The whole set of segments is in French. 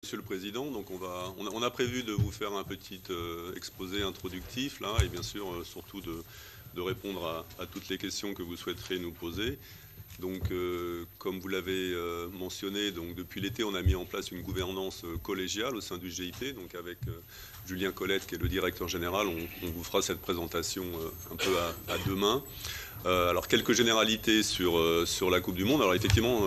Monsieur le Président, donc on a prévu de vous faire un petit exposé introductif là, et bien sûr surtout de répondre à toutes les questions que vous souhaiterez nous poser. Donc, comme vous l'avez mentionné, donc depuis l'été, on a mis en place une gouvernance collégiale au sein du GIP. Donc, avec Julien Colette, qui est le directeur général, on vous fera cette présentation un peu à deux mains. Alors, quelques généralités sur la Coupe du Monde. Alors, effectivement,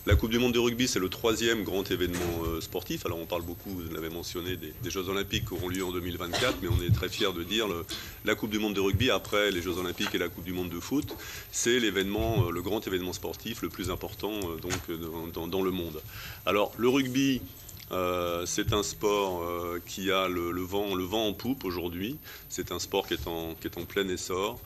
la Coupe du Monde de rugby, c'est le troisième grand événement sportif. Alors, on parle beaucoup, vous l'avez mentionné, des Jeux Olympiques qui auront lieu en 2024, mais on est très fiers de dire la Coupe du Monde de rugby, après les Jeux Olympiques et la Coupe du Monde de foot, c'est l'événement, le grand événement sportif le plus important dans le monde. Alors, le rugby, c'est un sport qui a le vent en poupe aujourd'hui. C'est un sport qui est en plein essor.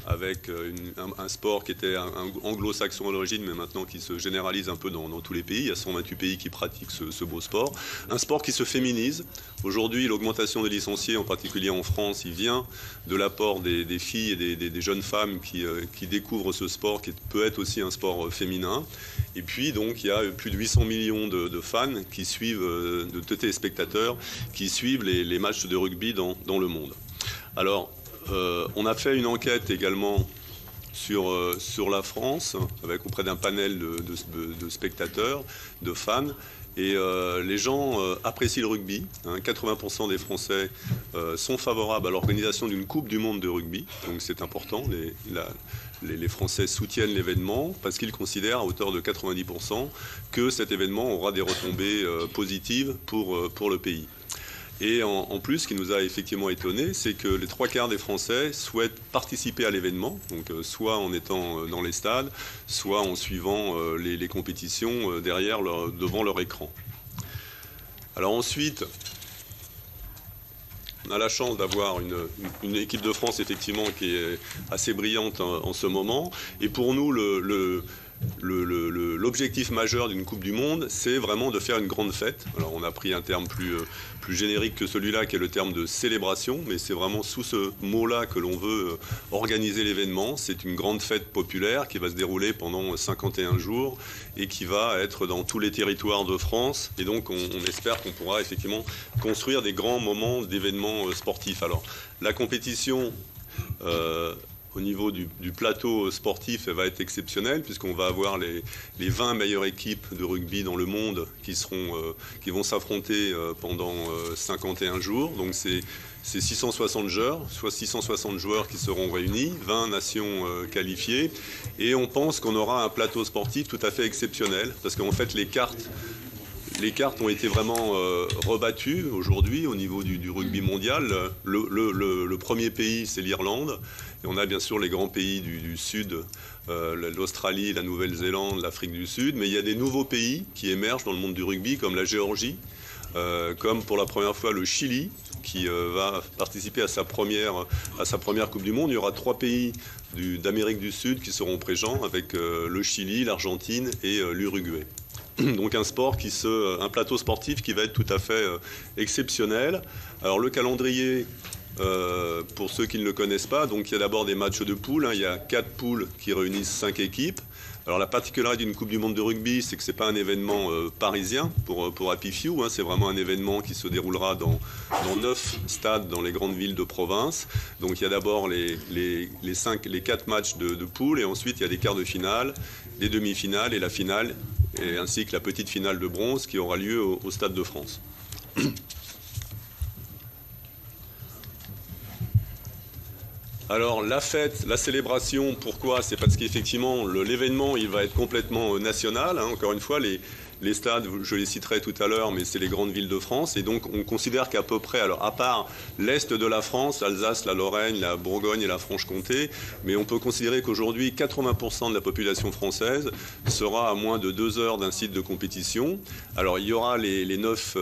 Avec un sport qui était anglo-saxon à l'origine, mais maintenant qui se généralise un peu dans tous les pays. Il y a 128 pays qui pratiquent ce beau sport. Un sport qui se féminise. Aujourd'hui, l'augmentation des licenciés, en particulier en France, il vient de l'apport des filles et des jeunes femmes qui découvrent ce sport, qui peut être aussi un sport féminin. Et puis, donc, il y a plus de 800 millions de fans qui suivent, de téléspectateurs, qui suivent les matchs de rugby dans le monde. Alors, on a fait une enquête également sur la France, auprès d'un panel de spectateurs, de fans. Et les gens apprécient le rugby. 80% des Français sont favorables à l'organisation d'une Coupe du Monde de rugby. Donc c'est important. Les Français soutiennent l'événement parce qu'ils considèrent à hauteur de 90% que cet événement aura des retombées positives pour le pays. Et en plus, ce qui nous a effectivement étonné, c'est que les 3/4 des Français souhaitent participer à l'événement, donc soit en étant dans les stades, soit en suivant les compétitions devant leur écran. Alors ensuite, on a la chance d'avoir une équipe de France effectivement qui est assez brillante en ce moment. Et pour nous, l'objectif majeur d'une Coupe du Monde, c'est vraiment de faire une grande fête. Alors on a pris un terme plus générique que celui-là, qui est le terme de célébration, mais c'est vraiment sous ce mot-là que l'on veut organiser l'événement. C'est une grande fête populaire qui va se dérouler pendant 51 jours et qui va être dans tous les territoires de France. Et donc on espère qu'on pourra effectivement construire des grands moments d'événements sportifs. Alors la compétition au niveau du plateau sportif, elle va être exceptionnelle, puisqu'on va avoir les 20 meilleures équipes de rugby dans le monde qui vont s'affronter pendant 51 jours. Donc c'est 660 joueurs, soit 660 joueurs qui seront réunis, 20 nations qualifiées. Et on pense qu'on aura un plateau sportif tout à fait exceptionnel, parce qu'en fait les cartes ont été vraiment rebattues aujourd'hui au niveau du rugby mondial. Le premier pays, c'est l'Irlande. Et on a bien sûr les grands pays du Sud, l'Australie, la Nouvelle-Zélande, l'Afrique du Sud. Mais il y a des nouveaux pays qui émergent dans le monde du rugby, comme la Géorgie, comme pour la première fois le Chili, qui va participer à sa première Coupe du Monde. Il y aura 3 pays d'Amérique du Sud qui seront présents, avec le Chili, l'Argentine et l'Uruguay. Donc un plateau sportif qui va être tout à fait exceptionnel. Alors le calendrier, pour ceux qui ne le connaissent pas, donc il y a d'abord des matchs de poules. Il y a 4 poules qui réunissent 5 équipes. Alors la particularité d'une Coupe du Monde de rugby, c'est que ce n'est pas un événement parisien pour Happy Few. C'est vraiment un événement qui se déroulera dans 9 stades dans les grandes villes de province. Donc il y a d'abord les 4 matchs de poules, et ensuite il y a des quarts de finale, des demi-finales et la finale, et ainsi que la petite finale de bronze qui aura lieu au Stade de France. Alors la fête, la célébration, pourquoi? C'est parce qu'effectivement l'événement il va être complètement national. Encore une fois, les stades, je les citerai tout à l'heure, mais c'est les grandes villes de France. Et donc on considère qu'à peu près, alors à part l'Est de la France, l'Alsace, la Lorraine, la Bourgogne et la Franche-Comté, mais on peut considérer qu'aujourd'hui 80% de la population française sera à moins de 2 heures d'un site de compétition. Alors il y aura les 9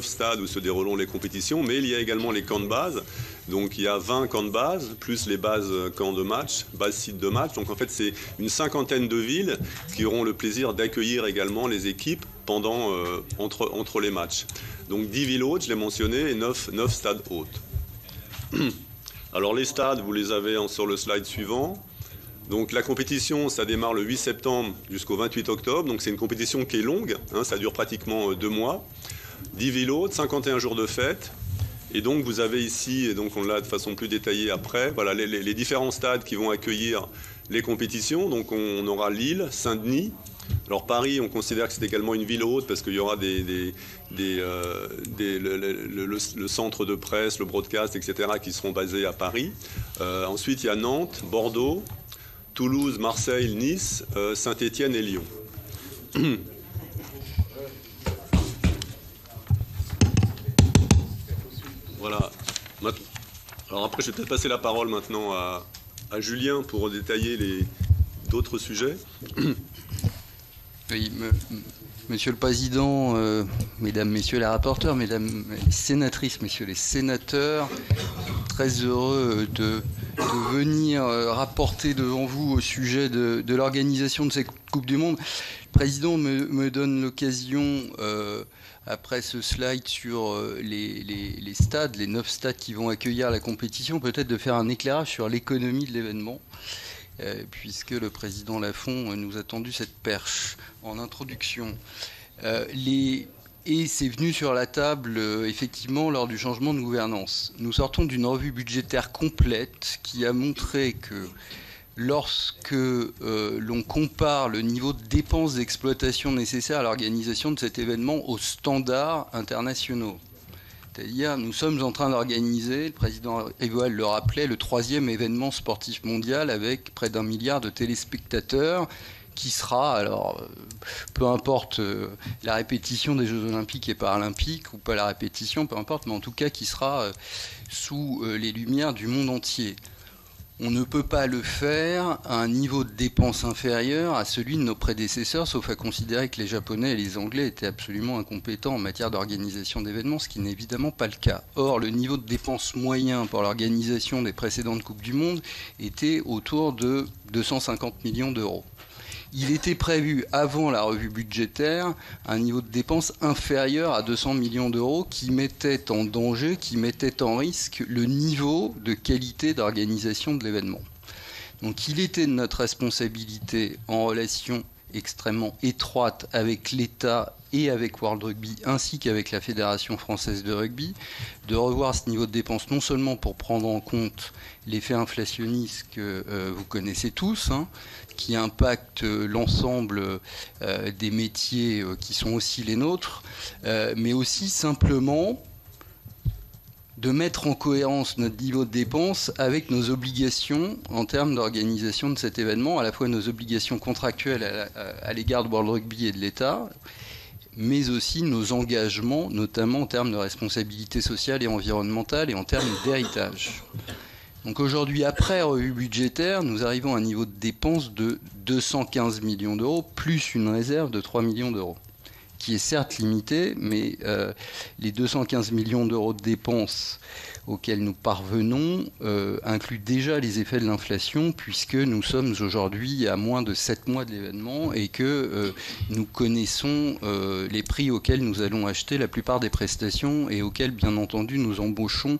stades où se dérouleront les compétitions, mais il y a également les camps de base. Donc il y a 20 camps de base, plus les bases camps de match, bases sites de match. Donc en fait c'est une 50aine de villes qui auront le plaisir d'accueillir également les équipes entre les matchs. Donc 10 villes hautes, je l'ai mentionné, et 9 stades hautes. Alors les stades, vous les avez sur le slide suivant. Donc la compétition, ça démarre le 8 septembre jusqu'au 28 octobre. Donc c'est une compétition qui est longue, hein, ça dure pratiquement 2 mois. 10 vélos, 51 jours de fête. Et donc vous avez ici, et donc on l'a de façon plus détaillée après, voilà, les différents stades qui vont accueillir les compétitions. Donc on aura Lille, Saint-Denis. Alors Paris, on considère que c'est également une ville haute parce qu'il y aura le centre de presse, le broadcast, etc. qui seront basés à Paris. Ensuite, il y a Nantes, Bordeaux, Toulouse, Marseille, Nice, Saint-Étienne et Lyon. Voilà. Alors après, je vais peut-être passer la parole maintenant à Julien pour détailler d'autres sujets. Oui, Monsieur le Président, Mesdames, Messieurs les rapporteurs, Mesdames les sénatrices, Messieurs les sénateurs, très heureux de venir rapporter devant vous au sujet de l'organisation de cette Coupe du Monde. Le Président me donne l'occasion, après ce slide sur les stades, les 9 stades qui vont accueillir la compétition, peut-être de faire un éclairage sur l'économie de l'événement. Puisque le président Lafont nous a tendu cette perche en introduction. Et c'est venu sur la table, effectivement, lors du changement de gouvernance. Nous sortons d'une revue budgétaire complète qui a montré que lorsque l'on compare le niveau de dépenses d'exploitation nécessaire à l'organisation de cet événement aux standards internationaux, c'est-à-dire, nous sommes en train d'organiser, le président Rivoal le rappelait, le 3e événement sportif mondial avec près d'1 milliard de téléspectateurs qui sera, alors, peu importe la répétition des Jeux Olympiques et Paralympiques, ou pas la répétition, peu importe, mais en tout cas qui sera sous les lumières du monde entier. On ne peut pas le faire à un niveau de dépense inférieur à celui de nos prédécesseurs, sauf à considérer que les Japonais et les Anglais étaient absolument incompétents en matière d'organisation d'événements, ce qui n'est évidemment pas le cas. Or, le niveau de dépense moyen pour l'organisation des précédentes Coupes du Monde était autour de 250 millions d'euros. Il était prévu, avant la revue budgétaire, un niveau de dépense inférieur à 200 millions d'euros qui mettait en danger, qui mettait en risque le niveau de qualité d'organisation de l'événement. Donc il était de notre responsabilité, en relation extrêmement étroite avec l'État et avec World Rugby, ainsi qu'avec la Fédération française de rugby, de revoir ce niveau de dépenses, non seulement pour prendre en compte l'effet inflationniste que vous connaissez tous, qui impacte l'ensemble des métiers qui sont aussi les nôtres, mais aussi simplement de mettre en cohérence notre niveau de dépenses avec nos obligations en termes d'organisation de cet événement, à la fois nos obligations contractuelles à l'égard de World Rugby et de l'État, mais aussi nos engagements, notamment en termes de responsabilité sociale et environnementale et en termes d'héritage. Donc aujourd'hui, après revue budgétaire, nous arrivons à un niveau de dépenses de 215 millions d'euros, plus une réserve de 3 millions d'euros, qui est certes limitée, mais les 215 millions d'euros de dépenses auxquels nous parvenons incluent déjà les effets de l'inflation, puisque nous sommes aujourd'hui à moins de 7 mois de l'événement et que nous connaissons les prix auxquels nous allons acheter la plupart des prestations et auxquels, bien entendu, nous embauchons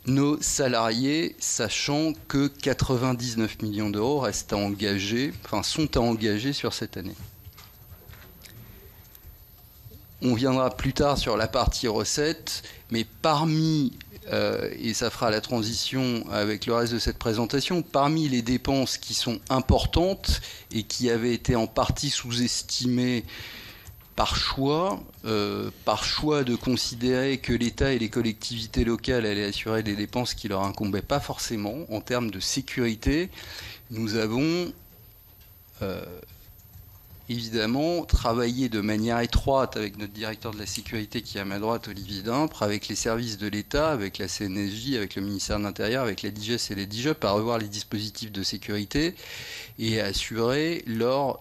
nos salariés, sachant que 99 millions d'euros restent à engager, sont à engager sur cette année. On viendra plus tard sur la partie recettes, mais parmi, et ça fera la transition avec le reste de cette présentation, parmi les dépenses qui sont importantes et qui avaient été en partie sous-estimées par choix de considérer que l'État et les collectivités locales allaient assurer des dépenses qui leur incombaient pas forcément en termes de sécurité, nous avons évidemment travaillé de manière étroite avec notre directeur de la sécurité qui est à ma droite, Olivier Dimpre, avec les services de l'État, avec la CNSJ, avec le ministère de l'Intérieur, avec la DIGES et les DIGEP, à revoir les dispositifs de sécurité et à assurer leur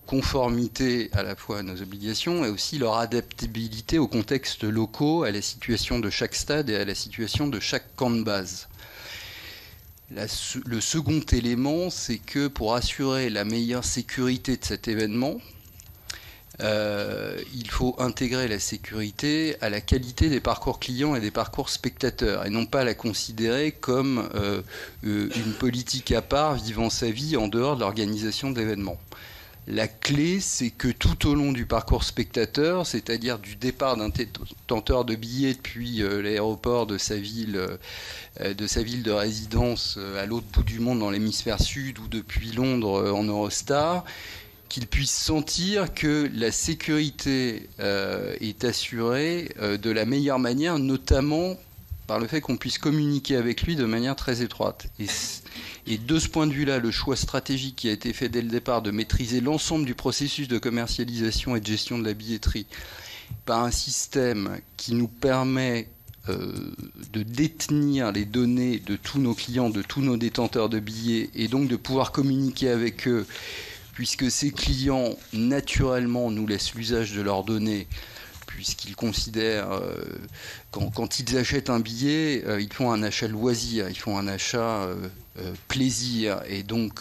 conformité à la fois à nos obligations et aussi leur adaptabilité aux contextes locaux, à la situation de chaque stade et à la situation de chaque camp de base. Le second élément, c'est que pour assurer la meilleure sécurité de cet événement, il faut intégrer la sécurité à la qualité des parcours clients et des parcours spectateurs, et non pas la considérer comme une politique à part vivant sa vie en dehors de l'organisation d'événements. La clé, c'est que tout au long du parcours spectateur, c'est-à-dire du départ d'un détenteur de billets depuis l'aéroport de sa ville de résidence à l'autre bout du monde dans l'hémisphère sud, ou depuis Londres en Eurostar, qu'il puisse sentir que la sécurité est assurée de la meilleure manière, notamment par le fait qu'on puisse communiquer avec lui de manière très étroite. Et de ce point de vue-là, le choix stratégique qui a été fait dès le départ de maîtriser l'ensemble du processus de commercialisation et de gestion de la billetterie par un système qui nous permet de détenir les données de tous nos clients, de tous nos détenteurs de billets, et donc de pouvoir communiquer avec eux, puisque ces clients, naturellement, nous laissent l'usage de leurs données, puisqu'ils considèrent, quand ils achètent un billet, ils font un achat loisir, ils font un achat plaisir, et donc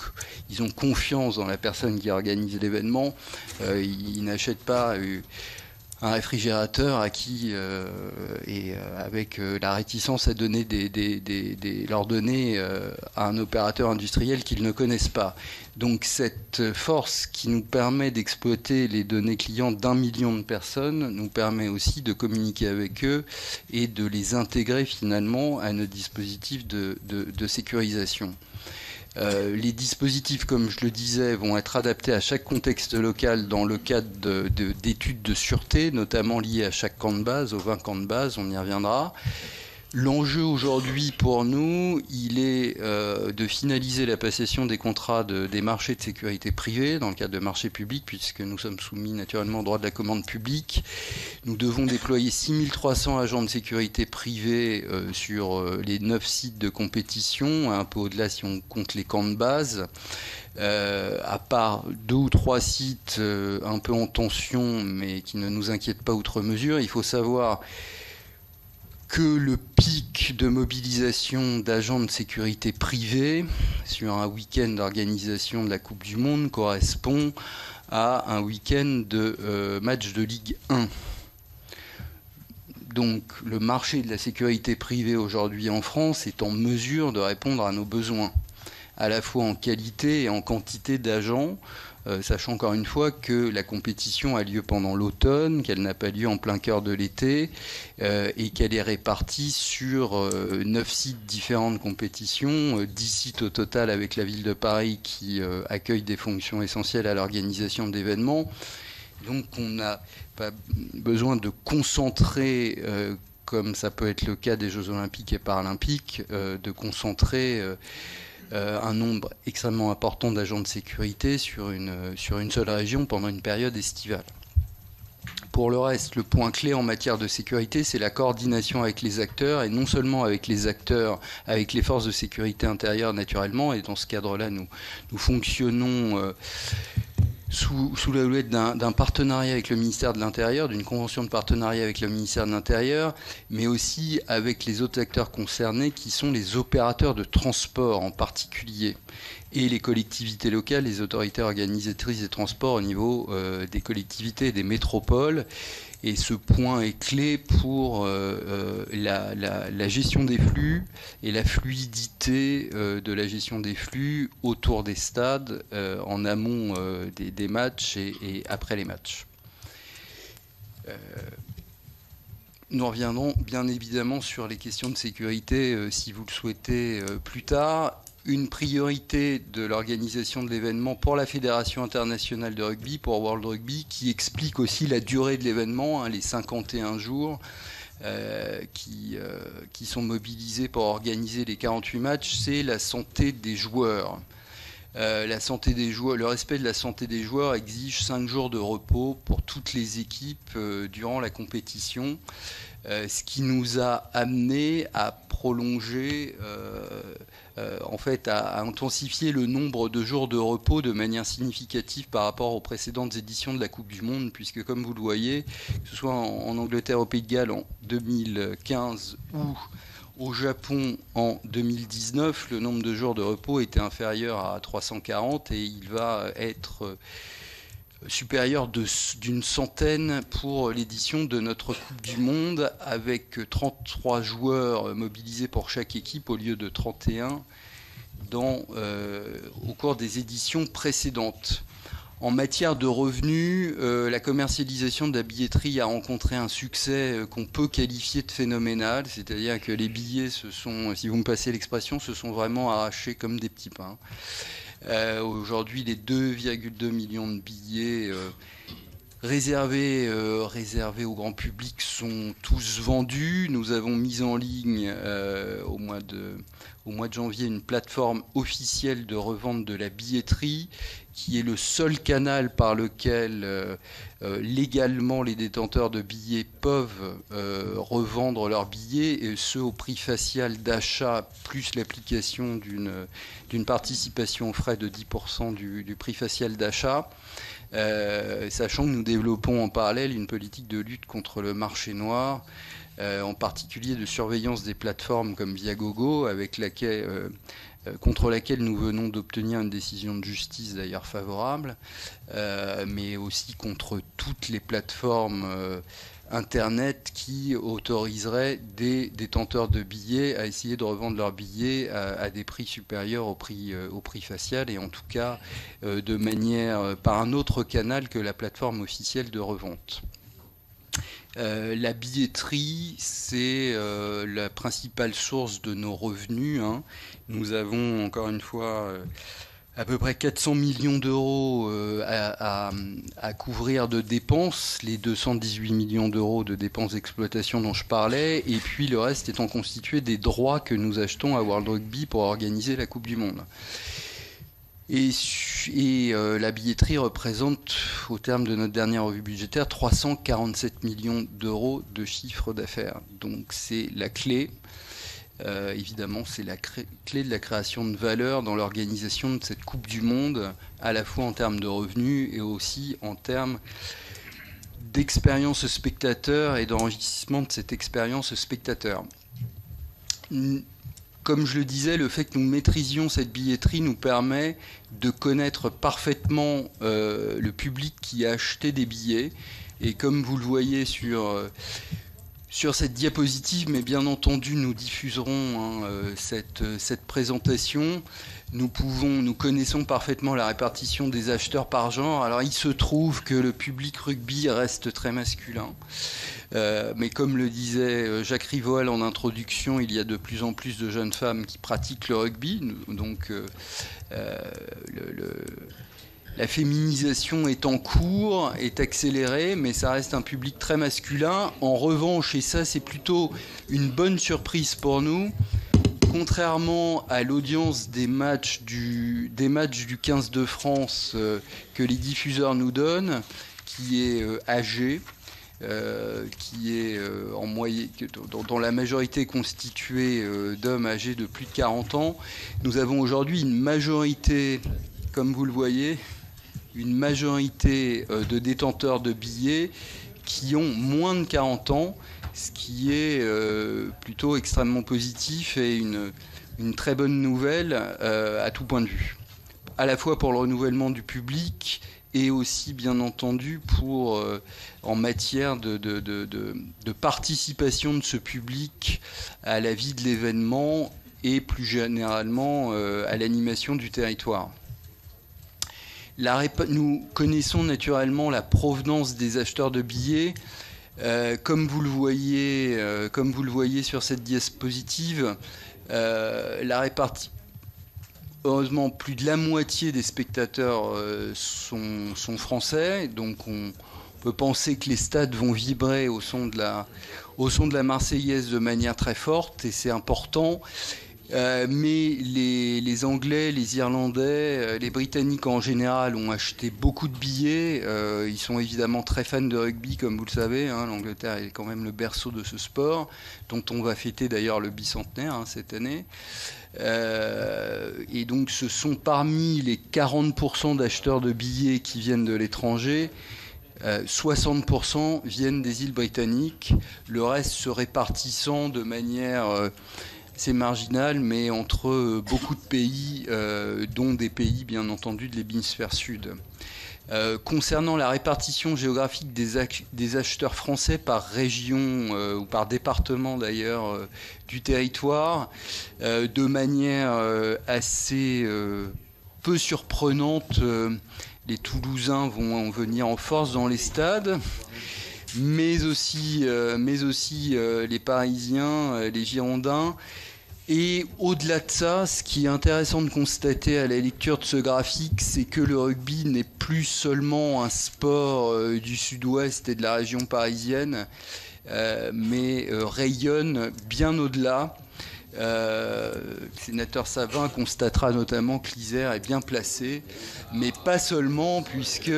ils ont confiance dans la personne qui organise l'événement. Ils n'achètent pas un réfrigérateur à qui, avec la réticence à donner leurs données à un opérateur industriel qu'ils ne connaissent pas. Donc cette force qui nous permet d'exploiter les données clients d'1 million de personnes nous permet aussi de communiquer avec eux et de les intégrer finalement à nos dispositifs de sécurisation. Les dispositifs, comme je le disais, vont être adaptés à chaque contexte local dans le cadre d'études de sûreté, notamment liées à chaque camp de base, aux 20 camps de base, on y reviendra. L'enjeu aujourd'hui pour nous, il est de finaliser la passation des contrats des marchés de sécurité privée dans le cadre de marchés publics, puisque nous sommes soumis naturellement au droit de la commande publique. Nous devons déployer 6300 agents de sécurité privés sur les 9 sites de compétition, un peu au-delà si on compte les camps de base. À part 2 ou 3 sites un peu en tension, mais qui ne nous inquiètent pas outre mesure, il faut savoir que le pic de mobilisation d'agents de sécurité privés sur un week-end d'organisation de la Coupe du Monde correspond à un week-end de match de Ligue 1. Donc le marché de la sécurité privée aujourd'hui en France est en mesure de répondre à nos besoins, à la fois en qualité et en quantité d'agents, sachant encore une fois que la compétition a lieu pendant l'automne, qu'elle n'a pas lieu en plein cœur de l'été, et qu'elle est répartie sur 9 sites différents de compétition, 10 sites au total avec la ville de Paris qui accueille des fonctions essentielles à l'organisation d'événements. Donc on n'a pas besoin de concentrer, comme ça peut être le cas des Jeux Olympiques et Paralympiques, de concentrer un nombre extrêmement important d'agents de sécurité sur une seule région pendant une période estivale. Pour le reste, le point clé en matière de sécurité, c'est la coordination avec les acteurs, et non seulement avec les acteurs, avec les forces de sécurité intérieure naturellement, et dans ce cadre-là, nous fonctionnons sous la houlette d'un partenariat avec le ministère de l'Intérieur, d'une convention de partenariat avec le ministère de l'Intérieur, mais aussi avec les autres acteurs concernés qui sont les opérateurs de transport en particulier, et les collectivités locales, les autorités organisatrices des transports au niveau des collectivités et des métropoles. Et ce point est clé pour la gestion des flux et la fluidité de la gestion des flux autour des stades, en amont des matchs et après les matchs. Nous reviendrons bien évidemment sur les questions de sécurité si vous le souhaitez plus tard. Une priorité de l'organisation de l'événement pour la Fédération internationale de rugby, pour World Rugby, qui explique aussi la durée de l'événement, les 51 jours qui sont mobilisés pour organiser les 48 matchs, c'est la santé des joueurs. La santé des joueurs, le respect de la santé des joueurs exige 5 jours de repos pour toutes les équipes durant la compétition, ce qui nous a amené à prolonger, en fait, à intensifier le nombre de jours de repos de manière significative par rapport aux précédentes éditions de la Coupe du Monde, puisque comme vous le voyez, que ce soit en Angleterre, au Pays de Galles en 2015 ou au Japon en 2019, le nombre de jours de repos était inférieur à 340 et il va être supérieur d'une centaine pour l'édition de notre Coupe du Monde, avec 33 joueurs mobilisés pour chaque équipe au lieu de 31 au cours des éditions précédentes. En matière de revenus, la commercialisation de la billetterie a rencontré un succès qu'on peut qualifier de phénoménal, c'est-à-dire que les billets si vous me passez l'expression, se sont vraiment arrachés comme des petits pains. Aujourd'hui, les 2,2 millions de billets réservés au grand public sont tous vendus. Nous avons mis en ligne au mois de janvier une plateforme officielle de revente de la billetterie qui est le seul canal par lequel légalement les détenteurs de billets peuvent revendre leurs billets, et ce au prix facial d'achat plus l'application d'une participation aux frais de 10% du prix facial d'achat. Sachant que nous développons en parallèle une politique de lutte contre le marché noir, en particulier de surveillance des plateformes comme Viagogo, contre laquelle nous venons d'obtenir une décision de justice d'ailleurs favorable, mais aussi contre toutes les plateformes Internet qui autoriseraient des détenteurs de billets à essayer de revendre leurs billets à des prix supérieurs au prix facial, et en tout cas par un autre canal que la plateforme officielle de revente. La billetterie, c'est la principale source de nos revenus. Nous avons encore une fois à peu près 400 millions d'euros à couvrir de dépenses, les 218 millions d'euros de dépenses d'exploitation dont je parlais, et puis le reste étant constitué des droits que nous achetons à World Rugby pour organiser la Coupe du Monde. Et la billetterie représente, au terme de notre dernière revue budgétaire, 347 millions d'euros de chiffre d'affaires. Donc c'est la clé. Évidemment, c'est la clé de la création de valeur dans l'organisation de cette Coupe du Monde, à la fois en termes de revenus et aussi en termes d'expérience spectateur et d'enrichissement de cette expérience spectateur. Comme je le disais, le fait que nous maîtrisions cette billetterie nous permet de connaître parfaitement le public qui a acheté des billets. Et comme vous le voyez sur cette diapositive, mais bien entendu nous diffuserons cette présentation, nous connaissons parfaitement la répartition des acheteurs par genre. Alors il se trouve que le public rugby reste très masculin, mais comme le disait Jacques Rivoal en introduction, il y a de plus en plus de jeunes femmes qui pratiquent le rugby, donc la féminisation est en cours, est accélérée, mais ça reste un public très masculin. En revanche, et ça c'est plutôt une bonne surprise pour nous, contrairement à l'audience des matchs du 15 de France que les diffuseurs nous donnent, qui est âgé, qui est en moyenne, dont la majorité est constituée d'hommes âgés de plus de 40 ans, nous avons aujourd'hui une majorité, comme vous le voyez, une majorité de détenteurs de billets qui ont moins de 40 ans, ce qui est plutôt extrêmement positif et une très bonne nouvelle à tout point de vue. À la fois pour le renouvellement du public et aussi, bien entendu, en matière de participation de ce public à la vie de l'événement et plus généralement à l'animation du territoire. Nous connaissons naturellement la provenance des acheteurs de billets. Comme vous le voyez sur cette diapositive, heureusement, plus de la moitié des spectateurs sont français, donc on peut penser que les stades vont vibrer au son de la Marseillaise de manière très forte, et c'est important. Mais les Anglais, les Irlandais, les Britanniques en général ont acheté beaucoup de billets. Ils sont évidemment très fans de rugby, comme vous le savez. L'Angleterre est quand même le berceau de ce sport, dont on va fêter d'ailleurs le bicentenaire cette année. Et donc ce sont parmi les 40% d'acheteurs de billets qui viennent de l'étranger, 60% viennent des îles britanniques, le reste se répartissant de manière... c'est marginal, mais entre beaucoup de pays, dont des pays, bien entendu, de l'hémisphère sud. Concernant la répartition géographique des acheteurs français par région ou par département d'ailleurs du territoire, de manière assez peu surprenante, les Toulousains vont venir en force dans les stades, mais aussi les Parisiens, les Girondins. Et au-delà de ça, ce qui est intéressant de constater à la lecture de ce graphique, c'est que le rugby n'est plus seulement un sport du sud-ouest et de la région parisienne, mais rayonne bien au-delà. Le sénateur Savin constatera notamment que l'Isère est bien placé, mais pas seulement, puisque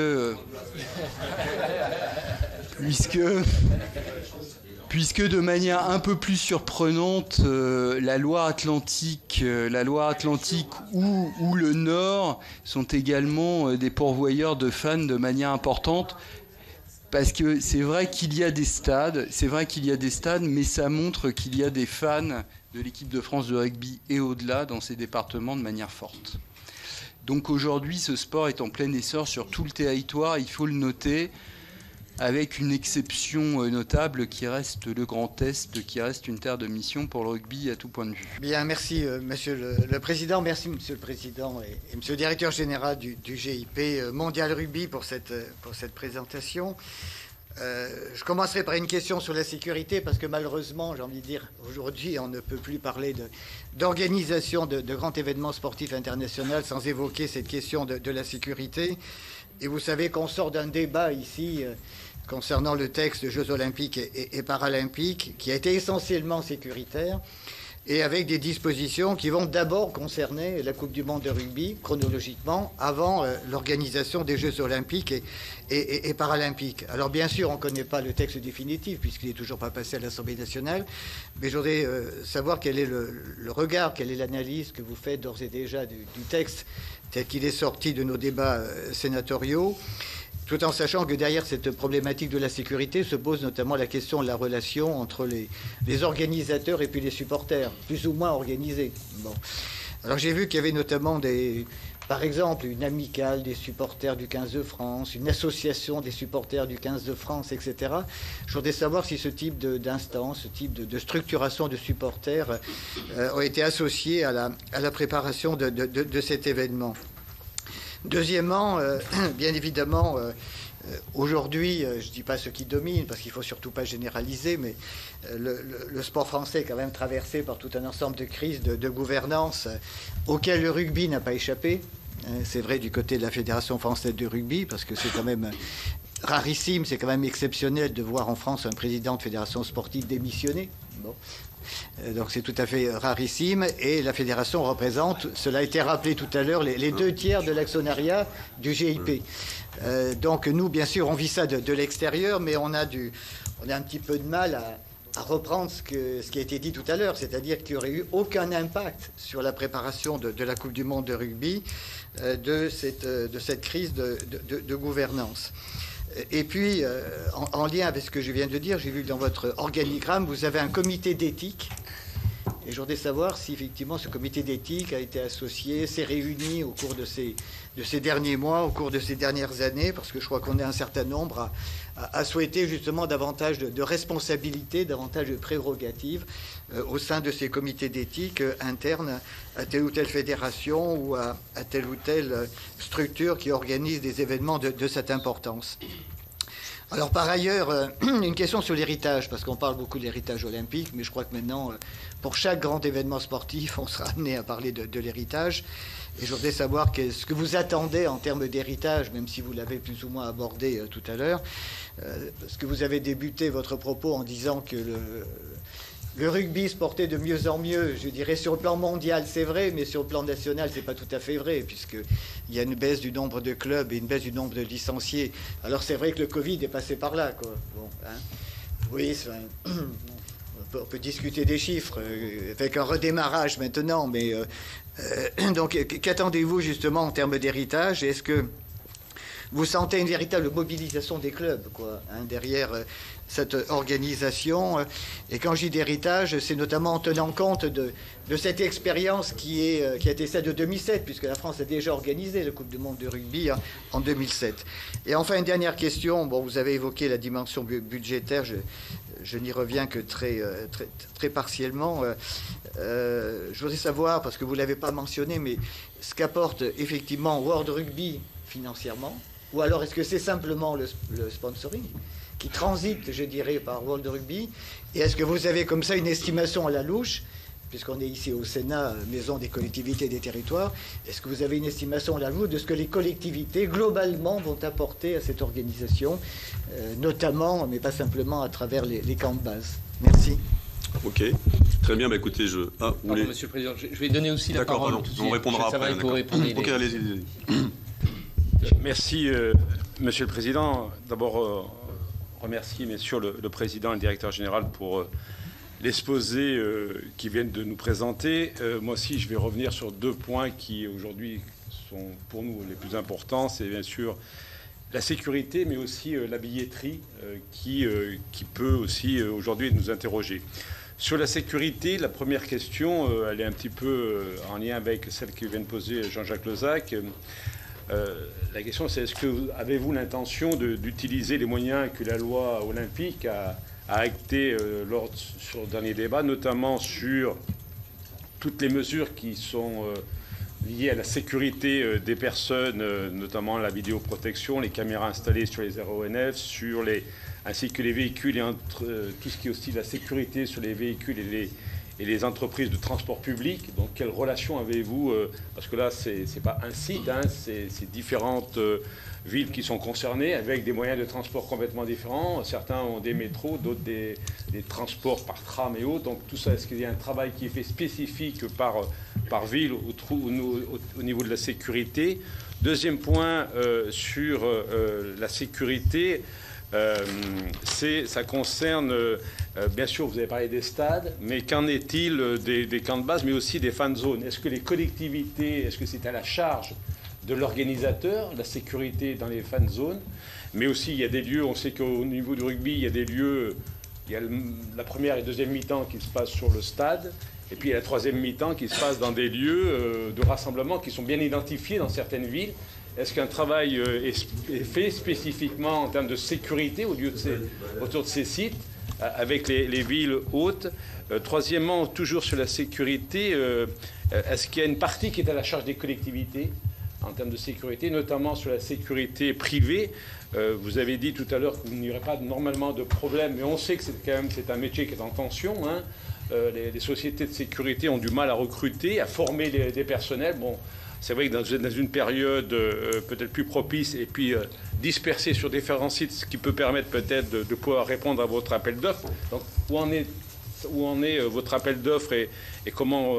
de manière un peu plus surprenante, la Loire-Atlantique ou le Nord sont également des pourvoyeurs de fans de manière importante. Parce que c'est vrai qu'il y a des stades, mais ça montre qu'il y a des fans de l'équipe de France de rugby et au-delà dans ces départements de manière forte. Donc aujourd'hui, ce sport est en plein essor sur tout le territoire, il faut le noter, avec une exception notable qui reste le Grand Est, qui reste une terre de mission pour le rugby à tout point de vue. Bien, merci Monsieur le Président, merci Monsieur le Président et Monsieur le Directeur Général du GIP Mondial Rugby pour cette présentation. Je commencerai par une question sur la sécurité parce que malheureusement, j'ai envie de dire, aujourd'hui, on ne peut plus parler d'organisation de grands événements sportifs internationaux sans évoquer cette question de la sécurité. Et vous savez qu'on sort d'un débat ici concernant le texte Jeux olympiques et paralympiques qui a été essentiellement sécuritaire et avec des dispositions qui vont d'abord concerner la Coupe du monde de rugby, chronologiquement, avant l'organisation des Jeux olympiques et paralympiques. Alors bien sûr, on ne connaît pas le texte définitif, puisqu'il n'est toujours pas passé à l'Assemblée nationale, mais je voudrais savoir quel est le regard, quelle est l'analyse que vous faites d'ores et déjà du texte tel qu'il est sorti de nos débats sénatoriaux, tout en sachant que derrière cette problématique de la sécurité se pose notamment la question de la relation entre les organisateurs et puis les supporters, plus ou moins organisés. Bon. Alors j'ai vu qu'il y avait notamment par exemple, une amicale des supporters du 15 de France, une association des supporters du 15 de France, etc. Je voudrais savoir si ce type d'instance, ce type de structuration de supporters ont été associés à la préparation de cet événement. Deuxièmement, bien évidemment, aujourd'hui, je ne dis pas ce qui domine, parce qu'il ne faut surtout pas généraliser, mais le sport français est quand même traversé par tout un ensemble de crises de gouvernance auxquelles le rugby n'a pas échappé. C'est vrai du côté de la Fédération française de rugby, parce que c'est quand même rarissime, c'est quand même exceptionnel de voir en France un président de fédération sportive démissionner. Bon. Donc c'est tout à fait rarissime et la fédération représente, cela a été rappelé tout à l'heure, les 2/3 de l'actionnariat du GIP. Donc nous, bien sûr, on vit ça de l'extérieur, mais on a un petit peu de mal à reprendre ce qui a été dit tout à l'heure, c'est-à-dire qu'il n'y aurait eu aucun impact sur la préparation de la Coupe du monde de rugby de cette crise de gouvernance. Et puis, en lien avec ce que je viens de dire, j'ai vu que dans votre organigramme, vous avez un comité d'éthique. Et je voudrais savoir si, effectivement, ce comité d'éthique a été associé, s'est réuni au cours de ces derniers mois, au cours de ces dernières années, parce que je crois qu'on est un certain nombre à souhaiter justement davantage de responsabilités, davantage de prérogatives au sein de ces comités d'éthique internes à telle ou telle fédération ou à telle ou telle structure qui organise des événements de cette importance. Alors par ailleurs, une question sur l'héritage, parce qu'on parle beaucoup de l'héritage olympique, mais je crois que maintenant, pour chaque grand événement sportif, on sera amené à parler de l'héritage. Et je voudrais savoir ce que vous attendez en termes d'héritage, même si vous l'avez plus ou moins abordé tout à l'heure, parce que vous avez débuté votre propos en disant que le rugby se portait de mieux en mieux, je dirais sur le plan mondial c'est vrai, mais sur le plan national c'est pas tout à fait vrai, puisqu'il y a une baisse du nombre de clubs et une baisse du nombre de licenciés. Alors c'est vrai que le Covid est passé par là, quoi. Bon, hein. Oui, on peut discuter des chiffres, avec un redémarrage maintenant, mais donc qu'attendez-vous justement en termes d'héritage? Est-ce que vous sentez une véritable mobilisation des clubs, quoi, hein, derrière cette organisation. Et quand je dis d'héritage, c'est notamment en tenant compte de cette expérience qui a été celle de 2007, puisque la France a déjà organisé la Coupe du Monde de rugby en 2007. Et enfin, une dernière question. Bon, vous avez évoqué la dimension budgétaire. Je n'y reviens que très partiellement. Je voudrais savoir, parce que vous ne l'avez pas mentionné, mais ce qu'apporte effectivement World Rugby financièrement, ou alors est-ce que c'est simplement le sponsoring qui transite, je dirais, par World Rugby, et est-ce que vous avez comme ça une estimation à la louche, puisqu'on est ici au Sénat, maison des collectivités et des territoires, est-ce que vous avez une estimation à la louche de ce que les collectivités, globalement, vont apporter à cette organisation, notamment, mais pas simplement, à travers les camps de base? Merci. Ok, très bien. Bah, écoutez, Pardon, Monsieur le Président, je vais donner aussi la parole. On répondra après. Ok, allez-y. Merci, Monsieur le Président. D'abord, remercier, messieurs, le Président et le Directeur Général pour l'exposé qu'ils viennent de nous présenter. Moi aussi, je vais revenir sur 2 points qui, aujourd'hui, sont pour nous les plus importants. C'est bien sûr la sécurité, mais aussi la billetterie qui peut aussi aujourd'hui nous interroger. Sur la sécurité, la première question, elle est un petit peu en lien avec celle que vient de poser Jean-Jacques Lozach. La question, c'est avez-vous l'intention d'utiliser les moyens que la loi olympique a actés sur le dernier débat, notamment sur toutes les mesures qui sont liées à la sécurité des personnes, notamment la vidéoprotection, les caméras installées sur les RONF, ainsi que les véhicules et tout ce qui est aussi la sécurité sur les véhicules et les entreprises de transport public. Donc, quelle relation avez-vous parce que là, c'est pas un site, hein, c'est différentes villes qui sont concernées avec des moyens de transport complètement différents. Certains ont des métros, d'autres des transports par tram et autres. Donc, tout ça, est-ce qu'il y a un travail qui est fait spécifique par ville au niveau de la sécurité? Deuxième point sur la sécurité. Ça concerne, bien sûr, vous avez parlé des stades, mais qu'en est-il des camps de base, mais aussi des fan zones? Est-ce que les collectivités, est-ce que c'est à la charge de l'organisateur, la sécurité dans les fan zones? Mais aussi, il y a des lieux, on sait qu'au niveau du rugby, il y a des lieux, il y a la première et deuxième mi-temps qui se passent sur le stade, et puis il y a la troisième mi-temps qui se passe dans des lieux de rassemblement qui sont bien identifiés dans certaines villes. Est-ce qu'un travail est fait spécifiquement en termes de sécurité autour de ces sites, avec les villes hautes? Troisièmement, toujours sur la sécurité, est-ce qu'il y a une partie qui est à la charge des collectivités en termes de sécurité, notamment sur la sécurité privée? Vous avez dit tout à l'heure qu'il n'y aurait pas normalement de problème, mais on sait que c'est un métier qui est en tension, hein. Les sociétés de sécurité ont du mal à recruter, à former des personnels. Bon, c'est vrai que dans une période peut-être plus propice et puis dispersée sur différents sites, ce qui peut permettre peut-être de pouvoir répondre à votre appel d'offres. Donc, où en est votre appel d'offres et comment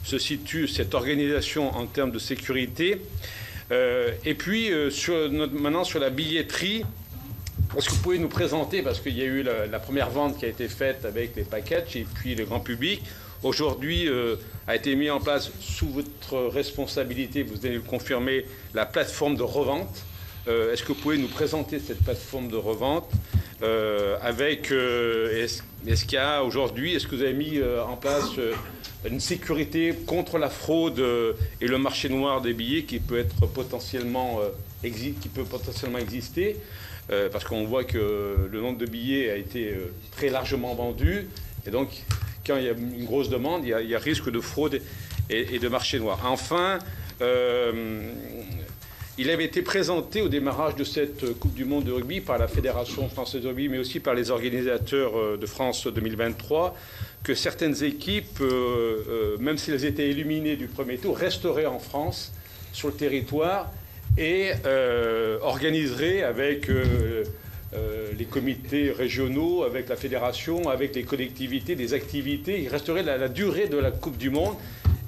se situe cette organisation en termes de sécurité? Et puis, maintenant, sur la billetterie, est-ce que vous pouvez nous présenter, parce qu'il y a eu la première vente qui a été faite avec les packages et puis le grand public, aujourd'hui a été mis en place sous votre responsabilité, vous allez le confirmer, la plateforme de revente. Est-ce que vous pouvez nous présenter cette plateforme de revente est-ce qu'il y a aujourd'hui, est-ce que vous avez mis en place une sécurité contre la fraude et le marché noir des billets qui peut potentiellement exister, parce qu'on voit que le nombre de billets a été très largement vendu, et donc quand il y a une grosse demande, il y a risque de fraude et de marché noir. Enfin, il avait été présenté au démarrage de cette Coupe du Monde de rugby par la Fédération française de rugby, mais aussi par les organisateurs de France 2023, que certaines équipes, même si elles étaient éliminées du premier tour, resteraient en France, sur le territoire, et organiseraient avec les comités régionaux, avec la fédération, avec les collectivités, des activités. Il resterait la durée de la Coupe du Monde,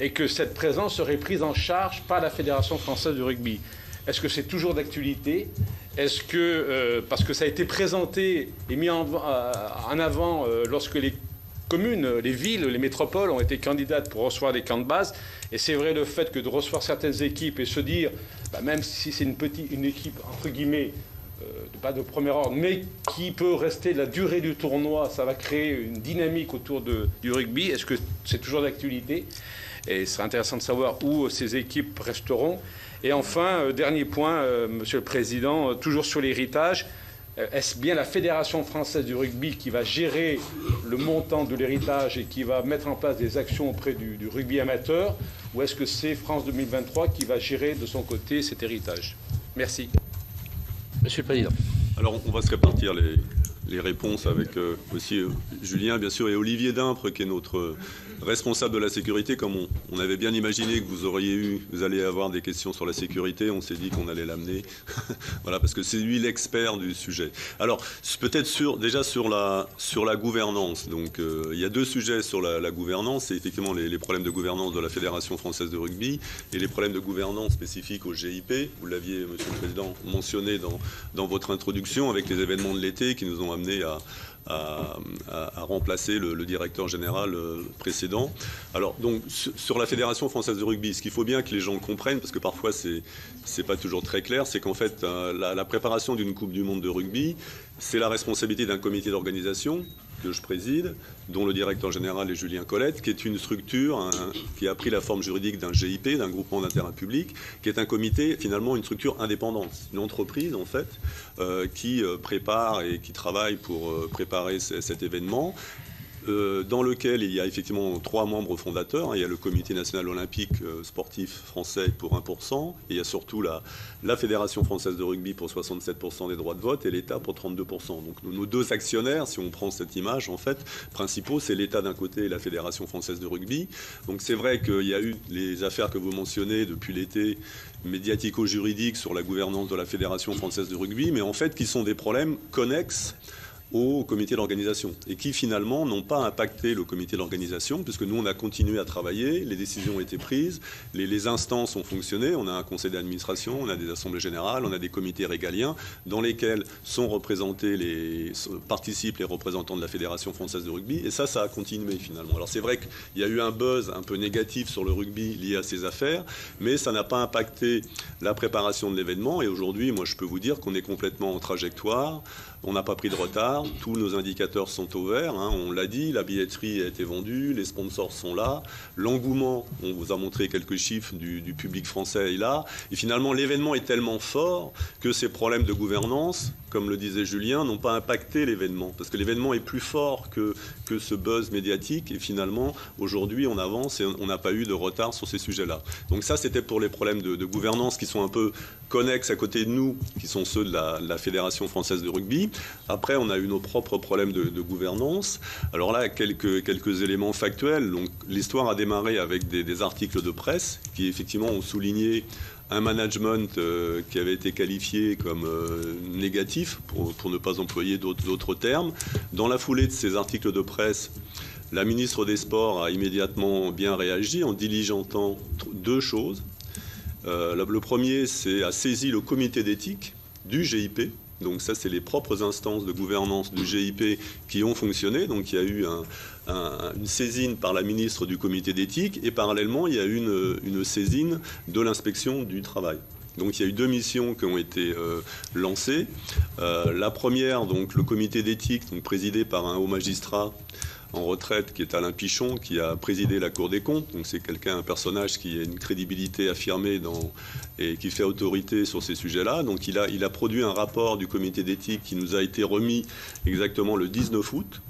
et que cette présence serait prise en charge par la Fédération française de rugby. Est-ce que c'est toujours d'actualité? Est-ce que, parce que ça a été présenté et mis en avant lorsque les communes, les villes, les métropoles ont été candidates pour recevoir des camps de base. Et c'est vrai le fait que de recevoir certaines équipes et se dire, même si c'est une équipe, entre guillemets, pas de premier ordre, mais qui peut rester la durée du tournoi, ça va créer une dynamique autour du rugby. Est-ce que c'est toujours d'actualité? Et ce serait intéressant de savoir où ces équipes resteront. Et enfin, dernier point, Monsieur le Président, toujours sur l'héritage, est-ce bien la Fédération française du rugby qui va gérer le montant de l'héritage et qui va mettre en place des actions auprès du rugby amateur, ou est-ce que c'est France 2023 qui va gérer de son côté cet héritage? Merci. Monsieur le Président. Alors, on va se répartir les réponses avec aussi Julien, bien sûr, et Olivier Dimpre, qui est notre responsable de la sécurité. Comme on avait bien imaginé que vous allez avoir des questions sur la sécurité, on s'est dit qu'on allait l'amener, voilà, parce que c'est lui l'expert du sujet. Alors, peut-être déjà sur la gouvernance. Donc, il y a deux sujets sur la gouvernance. C'est effectivement les problèmes de gouvernance de la Fédération française de rugby et les problèmes de gouvernance spécifiques au GIP. Vous l'aviez, Monsieur le Président, mentionné dans votre introduction avec les événements de l'été qui nous ont amenés à remplacer le directeur général précédent. Alors, donc, sur la Fédération française de rugby, ce qu'il faut bien que les gens comprennent, parce que parfois c'est pas toujours très clair, c'est qu'en fait, la préparation d'une Coupe du Monde de rugby, c'est la responsabilité d'un comité d'organisation que je préside, dont le directeur général est Julien Colette, qui est une structure qui a pris la forme juridique d'un GIP, d'un groupement d'intérêt public, qui est un comité, finalement une structure indépendante, une entreprise en fait, qui prépare et qui travaille pour préparer cet événement. Dans lequel il y a effectivement 3 membres fondateurs. Il y a le Comité national olympique sportif français pour 1%, et il y a surtout la Fédération française de rugby pour 67% des droits de vote et l'État pour 32%. Donc nos deux actionnaires, si on prend cette image, en fait, principaux, c'est l'État d'un côté et la Fédération française de rugby. Donc c'est vrai qu'il y a eu les affaires que vous mentionnez depuis l'été, médiatico-juridiques sur la gouvernance de la Fédération française de rugby, mais en fait qui sont des problèmes connexes au comité d'organisation et qui finalement n'ont pas impacté le comité d'organisation puisque nous on a continué à travailler, les décisions ont été prises, les instances ont fonctionné, on a un conseil d'administration, on a des assemblées générales, on a des comités régaliens dans lesquels sont représentés participent les représentants de la Fédération française de rugby et ça a continué finalement. Alors c'est vrai qu'il y a eu un buzz un peu négatif sur le rugby lié à ces affaires, mais ça n'a pas impacté la préparation de l'événement et aujourd'hui moi je peux vous dire qu'on est complètement en trajectoire. On n'a pas pris de retard, tous nos indicateurs sont au vert, on l'a dit, la billetterie a été vendue, les sponsors sont là, l'engouement, on vous a montré quelques chiffres du public français est là, et finalement l'événement est tellement fort que ces problèmes de gouvernance, comme le disait Julien, n'ont pas impacté l'événement, parce que l'événement est plus fort que ce buzz médiatique, et finalement aujourd'hui on avance et on n'a pas eu de retard sur ces sujets-là. Donc ça c'était pour les problèmes de gouvernance qui sont un peu connexes à côté de nous, qui sont ceux de la Fédération française de rugby. Après, on a eu nos propres problèmes de gouvernance. Alors là, quelques éléments factuels. Donc, l'histoire a démarré avec des articles de presse qui, effectivement, ont souligné un management qui avait été qualifié comme négatif, pour ne pas employer d'autres termes. Dans la foulée de ces articles de presse, la ministre des Sports a immédiatement bien réagi en diligentant 2 choses. Le premier, c'est a saisi le comité d'éthique du GIP. Donc ça, c'est les propres instances de gouvernance du GIP qui ont fonctionné. Donc il y a eu une saisine par la ministre du comité d'éthique et parallèlement, il y a eu une saisine de l'inspection du travail. Donc il y a eu 2 missions qui ont été lancées. La première, donc le comité d'éthique, donc présidé par un haut magistrat en retraite qui est Alain Pichon, qui a présidé la Cour des comptes. Donc c'est un personnage qui a une crédibilité affirmée et qui fait autorité sur ces sujets-là. Donc il a produit un rapport du comité d'éthique qui nous a été remis exactement le 19 août.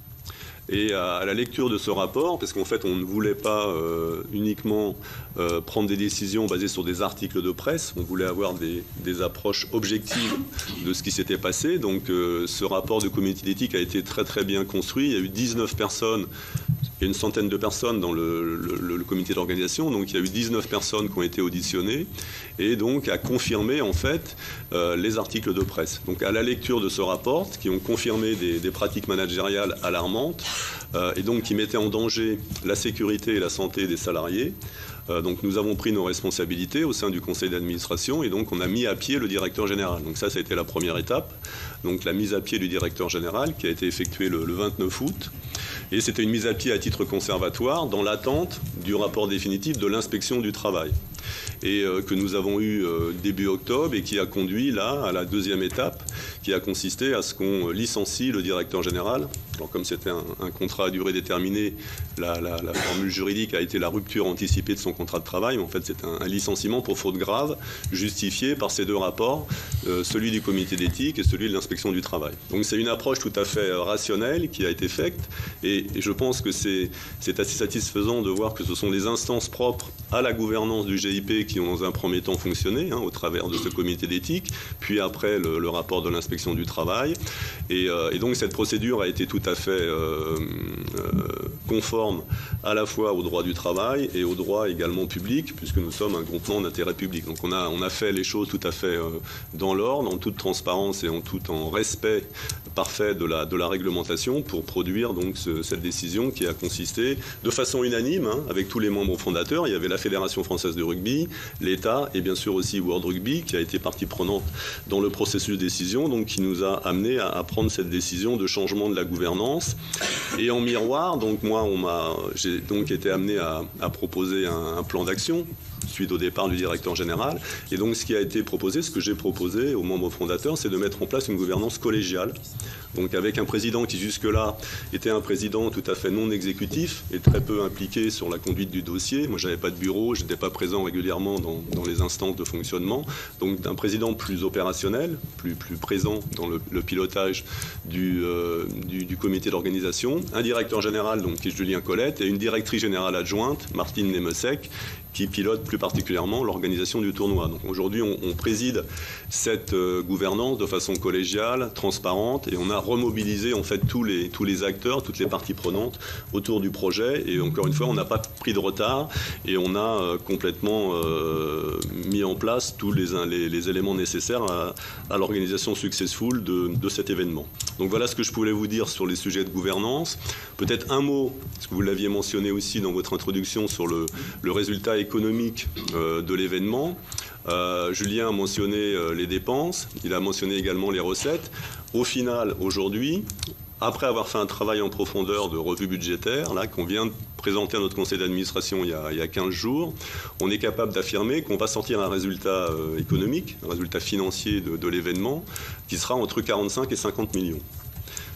Et à la lecture de ce rapport, parce qu'en fait on ne voulait pas uniquement prendre des décisions basées sur des articles de presse, on voulait avoir des approches objectives de ce qui s'était passé. Donc ce rapport du comité d'éthique a été très très bien construit. Il y a eu 19 personnes et une centaine de personnes dans le comité d'organisation. Donc il y a eu 19 personnes qui ont été auditionnées et donc a confirmé en fait les articles de presse. Donc à la lecture de ce rapport, qui ont confirmé des pratiques managériales alarmantes et donc qui mettaient en danger la sécurité et la santé des salariés. Donc nous avons pris nos responsabilités au sein du conseil d'administration et donc on a mis à pied le directeur général. Donc ça a été la première étape. Donc la mise à pied du directeur général qui a été effectuée le 29 août. Et c'était une mise à pied à titre conservatoire dans l'attente du rapport définitif de l'inspection du travail. Et que nous avons eu début octobre et qui a conduit là à la deuxième étape qui a consisté à ce qu'on licencie le directeur général. Alors comme c'était un contrat à durée déterminée, la formule juridique a été la rupture anticipée de son contrat de travail, mais en fait c'est un licenciement pour faute grave justifié par ces deux rapports, celui du comité d'éthique et celui de l'inspection du travail. Donc c'est une approche tout à fait rationnelle qui a été faite et je pense que c'est assez satisfaisant de voir que ce sont les instances propres à la gouvernance du GIP qui ont dans un premier temps fonctionné au travers de ce comité d'éthique, puis après le rapport de l'inspection du travail. Et donc cette procédure a été tout à fait conforme à la fois au droit du travail et au droit également public, puisque nous sommes un groupement d'intérêt public. Donc on a fait les choses tout à fait dans l'ordre, en toute transparence et en respect parfait de la réglementation pour produire donc cette décision qui a consisté de façon unanime avec tous les membres fondateurs. Il y avait la Fédération française de rugby, l'État et bien sûr aussi World Rugby qui a été partie prenante dans le processus de décision, donc qui nous a amené à prendre cette décision de changement de la gouvernance. Et en miroir, donc j'ai donc été amené à proposer un plan d'action suite au départ du directeur général. Et donc ce qui a été proposé, ce que j'ai proposé aux membres fondateurs, c'est de mettre en place une gouvernance collégiale. Donc avec un président qui jusque-là était un président tout à fait non exécutif et très peu impliqué sur la conduite du dossier. Moi, j'avais pas de bureau, je n'étais pas présent régulièrement dans les instances de fonctionnement. Donc d'un président plus opérationnel, plus présent dans le pilotage du comité d'organisation, un directeur général donc qui est Julien Colette et une directrice générale adjointe, Martine Nemesek, qui pilote plus particulièrement l'organisation du tournoi. Donc aujourd'hui, on préside cette gouvernance de façon collégiale, transparente, et on a remobilisé en fait tous les acteurs, toutes les parties prenantes autour du projet. Et encore une fois, on n'a pas pris de retard et on a complètement mis en place tous les éléments nécessaires à l'organisation successful de cet événement. Donc voilà ce que je pouvais vous dire sur les sujets de gouvernance. Peut-être un mot, parce que vous l'aviez mentionné aussi dans votre introduction, sur le résultat économique de l'événement. Julien a mentionné les dépenses, il a mentionné également les recettes. Au final, aujourd'hui, après avoir fait un travail en profondeur de revue budgétaire, là, qu'on vient de présenter à notre conseil d'administration il y a 15 jours, on est capable d'affirmer qu'on va sortir un résultat économique, un résultat financier de l'événement, qui sera entre 45 et 50 millions.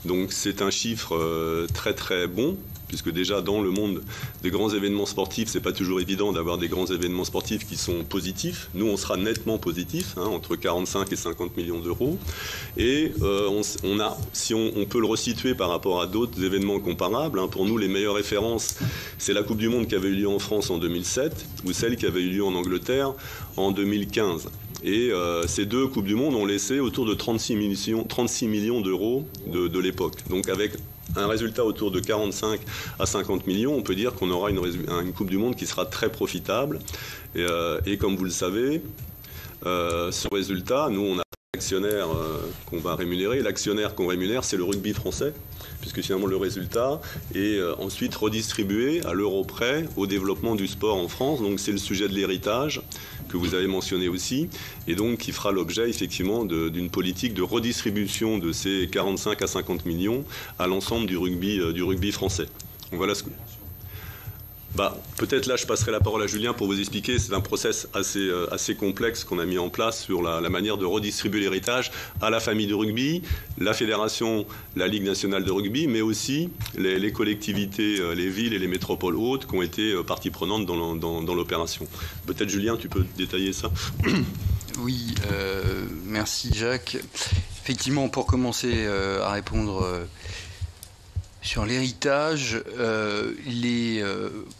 Donc c'est un chiffre très très bon, puisque déjà dans le monde des grands événements sportifs, c'est pas toujours évident d'avoir des grands événements sportifs qui sont positifs. Nous, on sera nettement positif, entre 45 et 50 millions d'euros. Et si on peut le resituer par rapport à d'autres événements comparables, pour nous, les meilleures références, c'est la Coupe du Monde qui avait eu lieu en France en 2007 ou celle qui avait eu lieu en Angleterre en 2015. Et ces deux Coupes du Monde ont laissé autour de 36 millions d'euros de l'époque. Donc avec un résultat autour de 45 à 50 millions, on peut dire qu'on aura une Coupe du Monde qui sera très profitable. Et comme vous le savez, ce résultat, nous, on a l'actionnaire qu'on va rémunérer. L'actionnaire qu'on rémunère, c'est le rugby français, puisque finalement le résultat est ensuite redistribué à l'euro près au développement du sport en France. Donc c'est le sujet de l'héritage que vous avez mentionné aussi, et donc qui fera l'objet effectivement d'une politique de redistribution de ces 45 à 50 millions à l'ensemble du rugby français. Donc voilà ce que... peut-être là, je passerai la parole à Julien pour vous expliquer. C'est un process assez complexe qu'on a mis en place sur la manière de redistribuer l'héritage à la famille du rugby, la fédération, la Ligue nationale de rugby, mais aussi les collectivités, les villes et les métropoles hautes qui ont été partie prenante dans l'opération. Peut-être Julien, tu peux détailler ça ? Oui, merci Jacques. Effectivement, pour commencer à répondre... Sur l'héritage,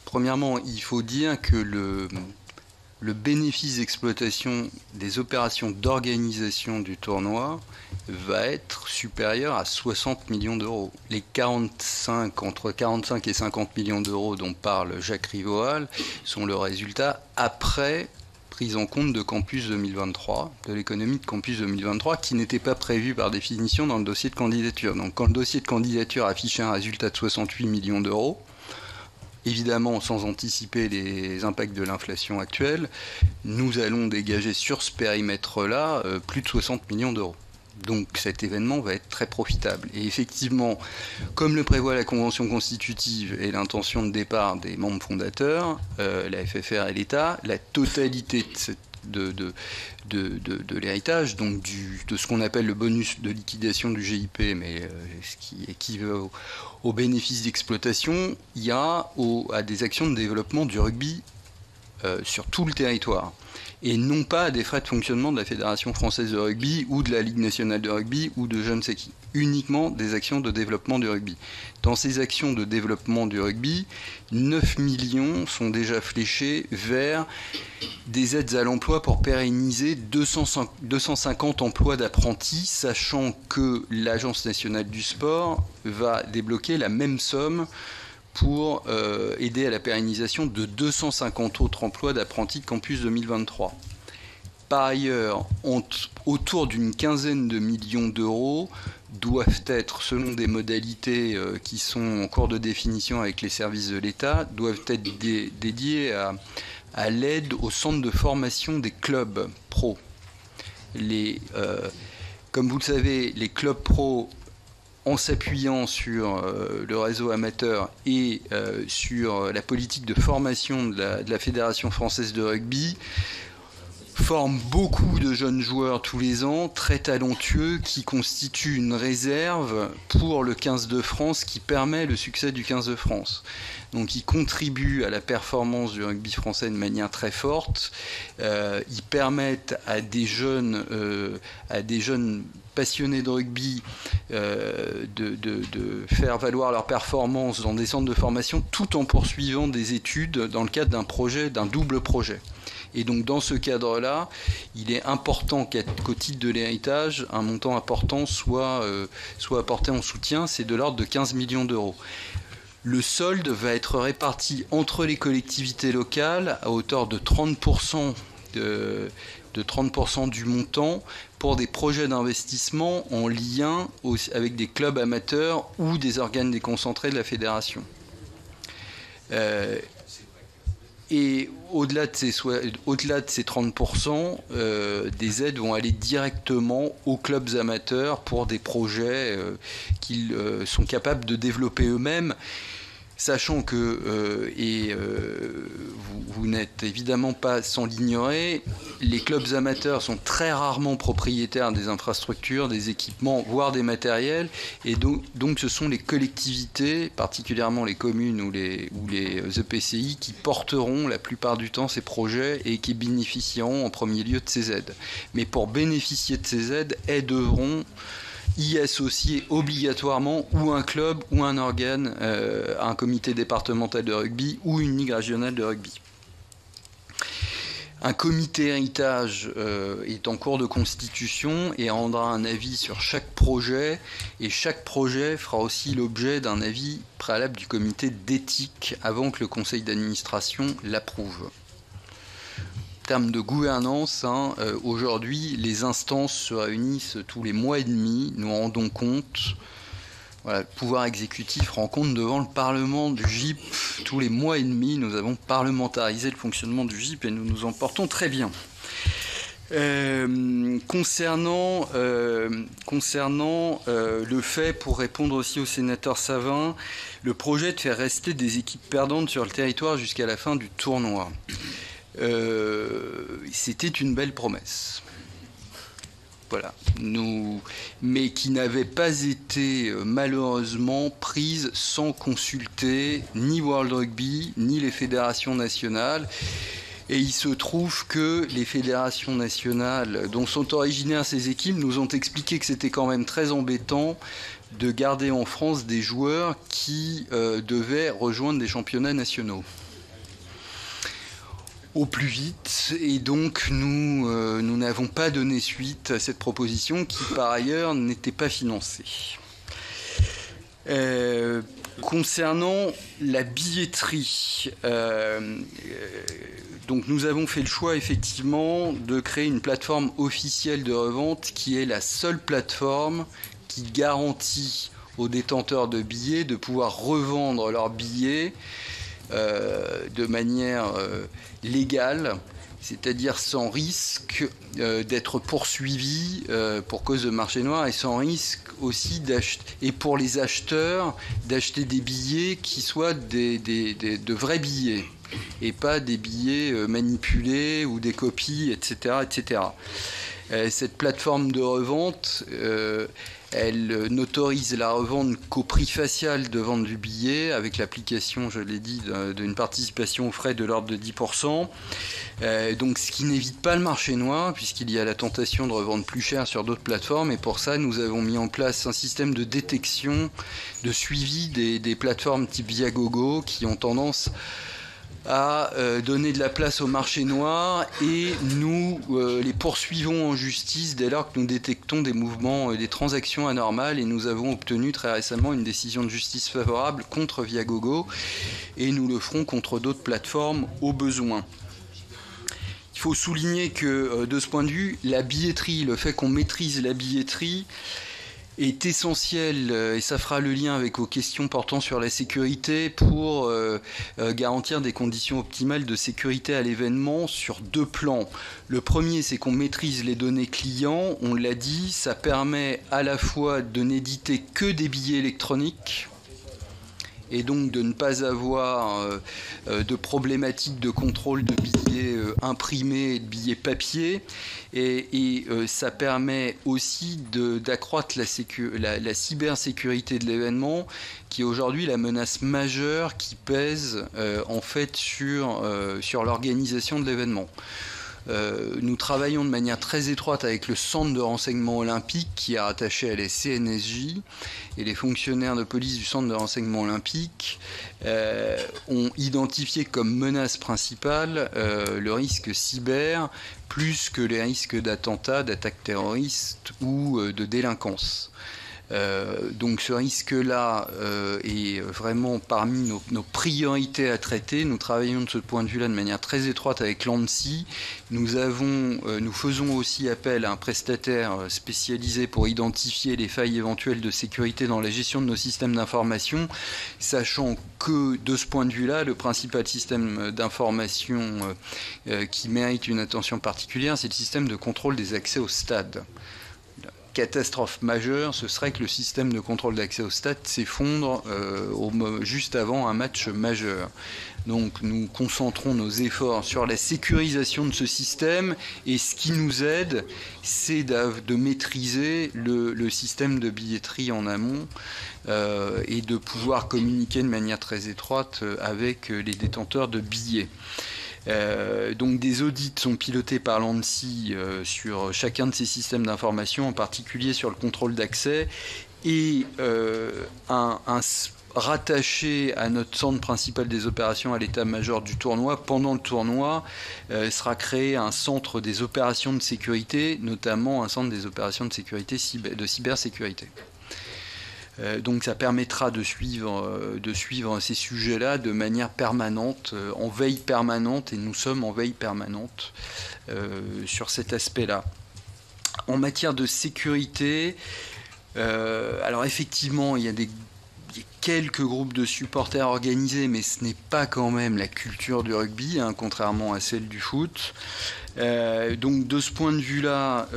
premièrement, il faut dire que le bénéfice d'exploitation des opérations d'organisation du tournoi va être supérieur à 60 millions d'euros. Les entre 45 et 50 millions d'euros dont parle Jacques Rivoal sont le résultat après prise en compte de Campus 2023, de l'économie de Campus 2023, qui n'était pas prévue par définition dans le dossier de candidature. Donc quand le dossier de candidature affichait un résultat de 68 millions d'euros, évidemment sans anticiper les impacts de l'inflation actuelle, nous allons dégager sur ce périmètre-là plus de 60 millions d'euros. Donc cet événement va être très profitable. Et effectivement, comme le prévoit la Convention constitutive et l'intention de départ des membres fondateurs, la FFR et l'État, la totalité de l'héritage, donc de ce qu'on appelle le bonus de liquidation du GIP, mais ce qui équivaut au bénéfice d'exploitation, ira à des actions de développement du rugby sur tout le territoire, et non pas à des frais de fonctionnement de la Fédération française de rugby ou de la Ligue nationale de rugby ou de je ne sais qui. Uniquement des actions de développement du rugby. Dans ces actions de développement du rugby, 9 millions sont déjà fléchés vers des aides à l'emploi pour pérenniser 250 emplois d'apprentis, sachant que l'Agence nationale du sport va débloquer la même somme pour aider à la pérennisation de 250 autres emplois d'apprentis de Campus 2023. Par ailleurs, autour d'une quinzaine de millions d'euros doivent être, selon des modalités qui sont en cours de définition avec les services de l'État, doivent être dédiés à l'aide au centre de formation des clubs pro. Comme vous le savez, les clubs pro, en s'appuyant sur le réseau amateur et sur la politique de formation de la Fédération française de rugby, forment beaucoup de jeunes joueurs tous les ans, très talentueux, qui constituent une réserve pour le 15 de France qui permet le succès du 15 de France. Donc ils contribuent à la performance du rugby français de manière très forte. Ils permettent à des jeunes passionnés de rugby de faire valoir leur performance dans des centres de formation tout en poursuivant des études dans le cadre d'un double projet. Et donc dans ce cadre-là, il est important qu'au titre de l'héritage, un montant important soit apporté en soutien, c'est de l'ordre de 15 millions d'euros. Le solde va être réparti entre les collectivités locales à hauteur de 30% du montant pour des projets d'investissement en lien avec des clubs amateurs ou des organes déconcentrés de la fédération. Et au-delà de ces 30%, des aides vont aller directement aux clubs amateurs pour des projets qu'ils sont capables de développer eux-mêmes, sachant que, vous n'êtes évidemment pas sans l'ignorer, les clubs amateurs sont très rarement propriétaires des infrastructures, des équipements, voire des matériels, et donc ce sont les collectivités, particulièrement les communes ou les EPCI, qui porteront la plupart du temps ces projets et qui bénéficieront en premier lieu de ces aides. Mais pour bénéficier de ces aides, elles devront y associer obligatoirement ou un club ou un organe, un comité départemental de rugby ou une ligue régionale de rugby. Un comité héritage est en cours de constitution et rendra un avis sur chaque projet, et chaque projet fera aussi l'objet d'un avis préalable du comité d'éthique avant que le conseil d'administration l'approuve. En termes de gouvernance, aujourd'hui, les instances se réunissent tous les mois et demi. Nous rendons compte, le pouvoir exécutif rend compte devant le Parlement du GIP tous les mois et demi. Nous avons parlementarisé le fonctionnement du GIP et nous nous en portons très bien. Concernant le fait, pour répondre aussi au sénateur Savin, le projet de faire rester des équipes perdantes sur le territoire jusqu'à la fin du tournoi. C'était une belle promesse. Voilà. Mais qui n'avait pas été malheureusement prise sans consulter ni World Rugby, ni les fédérations nationales. Et il se trouve que les fédérations nationales dont sont originaires ces équipes nous ont expliqué que c'était quand même très embêtant de garder en France des joueurs qui devaient rejoindre des championnats nationaux au plus vite, et donc nous n'avons pas donné suite à cette proposition qui par ailleurs n'était pas financée. Concernant la billetterie, donc nous avons fait le choix effectivement de créer une plateforme officielle de revente qui est la seule plateforme qui garantit aux détenteurs de billets de pouvoir revendre leurs billets de manière légale, c'est-à-dire sans risque d'être poursuivi pour cause de marché noir et sans risque aussi et pour les acheteurs d'acheter des billets qui soient de vrais billets et pas des billets manipulés ou des copies, etc. etc. Cette plateforme de revente, elle n'autorise la revente qu'au prix facial de vente du billet, avec l'application, je l'ai dit, d'une participation aux frais de l'ordre de 10%. Donc, ce qui n'évite pas le marché noir, puisqu'il y a la tentation de revendre plus cher sur d'autres plateformes. Et pour ça, nous avons mis en place un système de détection, de suivi des plateformes type Viagogo, qui ont tendance à donner de la place au marché noir, et nous les poursuivons en justice dès lors que nous détectons des mouvements, des transactions anormales, et nous avons obtenu très récemment une décision de justice favorable contre Viagogo, et nous le ferons contre d'autres plateformes au besoin. Il faut souligner que de ce point de vue, la billetterie, le fait qu'on maîtrise la billetterie est essentiel, et ça fera le lien avec vos questions portant sur la sécurité, pour garantir des conditions optimales de sécurité à l'événement sur deux plans. Le premier, c'est qu'on maîtrise les données clients. On l'a dit, ça permet à la fois de n'éditer que des billets électroniques, et donc de ne pas avoir de problématiques de contrôle de billets imprimés et de billets papier. Et ça permet aussi d'accroître la cybersécurité de l'événement, qui est aujourd'hui la menace majeure qui pèse en fait sur l'organisation de l'événement. Nous travaillons de manière très étroite avec le centre de renseignement olympique qui est rattaché à la CNSJ, et les fonctionnaires de police du centre de renseignement olympique ont identifié comme menace principale le risque cyber plus que les risques d'attentats, d'attaques terroristes ou de délinquance. Donc ce risque-là est vraiment parmi nos priorités à traiter. Nous travaillons de ce point de vue-là de manière très étroite avec l'ANSSI. Nous faisons aussi appel à un prestataire spécialisé pour identifier les failles éventuelles de sécurité dans la gestion de nos systèmes d'information, sachant que de ce point de vue-là, le principal système d'information qui mérite une attention particulière, c'est le système de contrôle des accès au stade. Catastrophe majeure, ce serait que le système de contrôle d'accès au stade s'effondre juste avant un match majeur. Donc nous concentrons nos efforts sur la sécurisation de ce système, et ce qui nous aide, c'est de maîtriser le système de billetterie en amont et de pouvoir communiquer de manière très étroite avec les détenteurs de billets. Donc des audits sont pilotés par l'ANSSI sur chacun de ces systèmes d'information, en particulier sur le contrôle d'accès, et rattaché à notre centre principal des opérations à l'état-major du tournoi. Pendant le tournoi, sera créé un centre des opérations de sécurité, notamment un centre des opérations de sécurité de cybersécurité. Donc ça permettra de suivre ces sujets-là de manière permanente, en veille permanente, et nous sommes en veille permanente sur cet aspect-là. En matière de sécurité, alors effectivement, il y a quelques groupes de supporters organisés, mais ce n'est pas quand même la culture du rugby, contrairement à celle du foot. Donc de ce point de vue-là,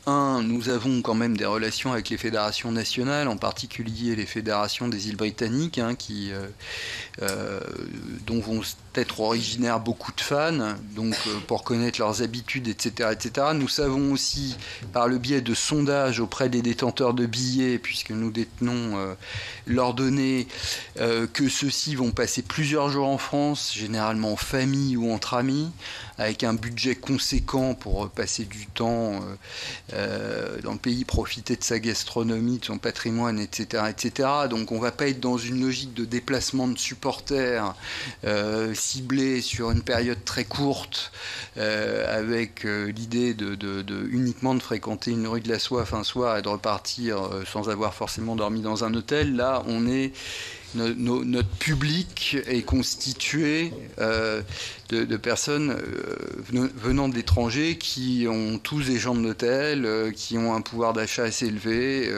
nous avons quand même des relations avec les fédérations nationales, en particulier les fédérations des îles britanniques, dont vont être originaires beaucoup de fans, donc pour connaître leurs habitudes, etc., etc. Nous savons aussi, par le biais de sondages auprès des détenteurs de billets, puisque nous détenons leurs données, que ceux-ci vont passer plusieurs jours en France, généralement en famille ou entre amis, avec un budget conséquent pour passer du temps dans le pays, profiter de sa gastronomie, de son patrimoine, etc., etc. Donc on ne va pas être dans une logique de déplacement de supporters ciblés sur une période très courte, avec l'idée uniquement de fréquenter une rue de la Soif un soir et de repartir sans avoir forcément dormi dans un hôtel. Là, on est notre public est constitué de personnes venant de l'étranger qui ont tous des chambres d'hôtel, qui ont un pouvoir d'achat assez élevé,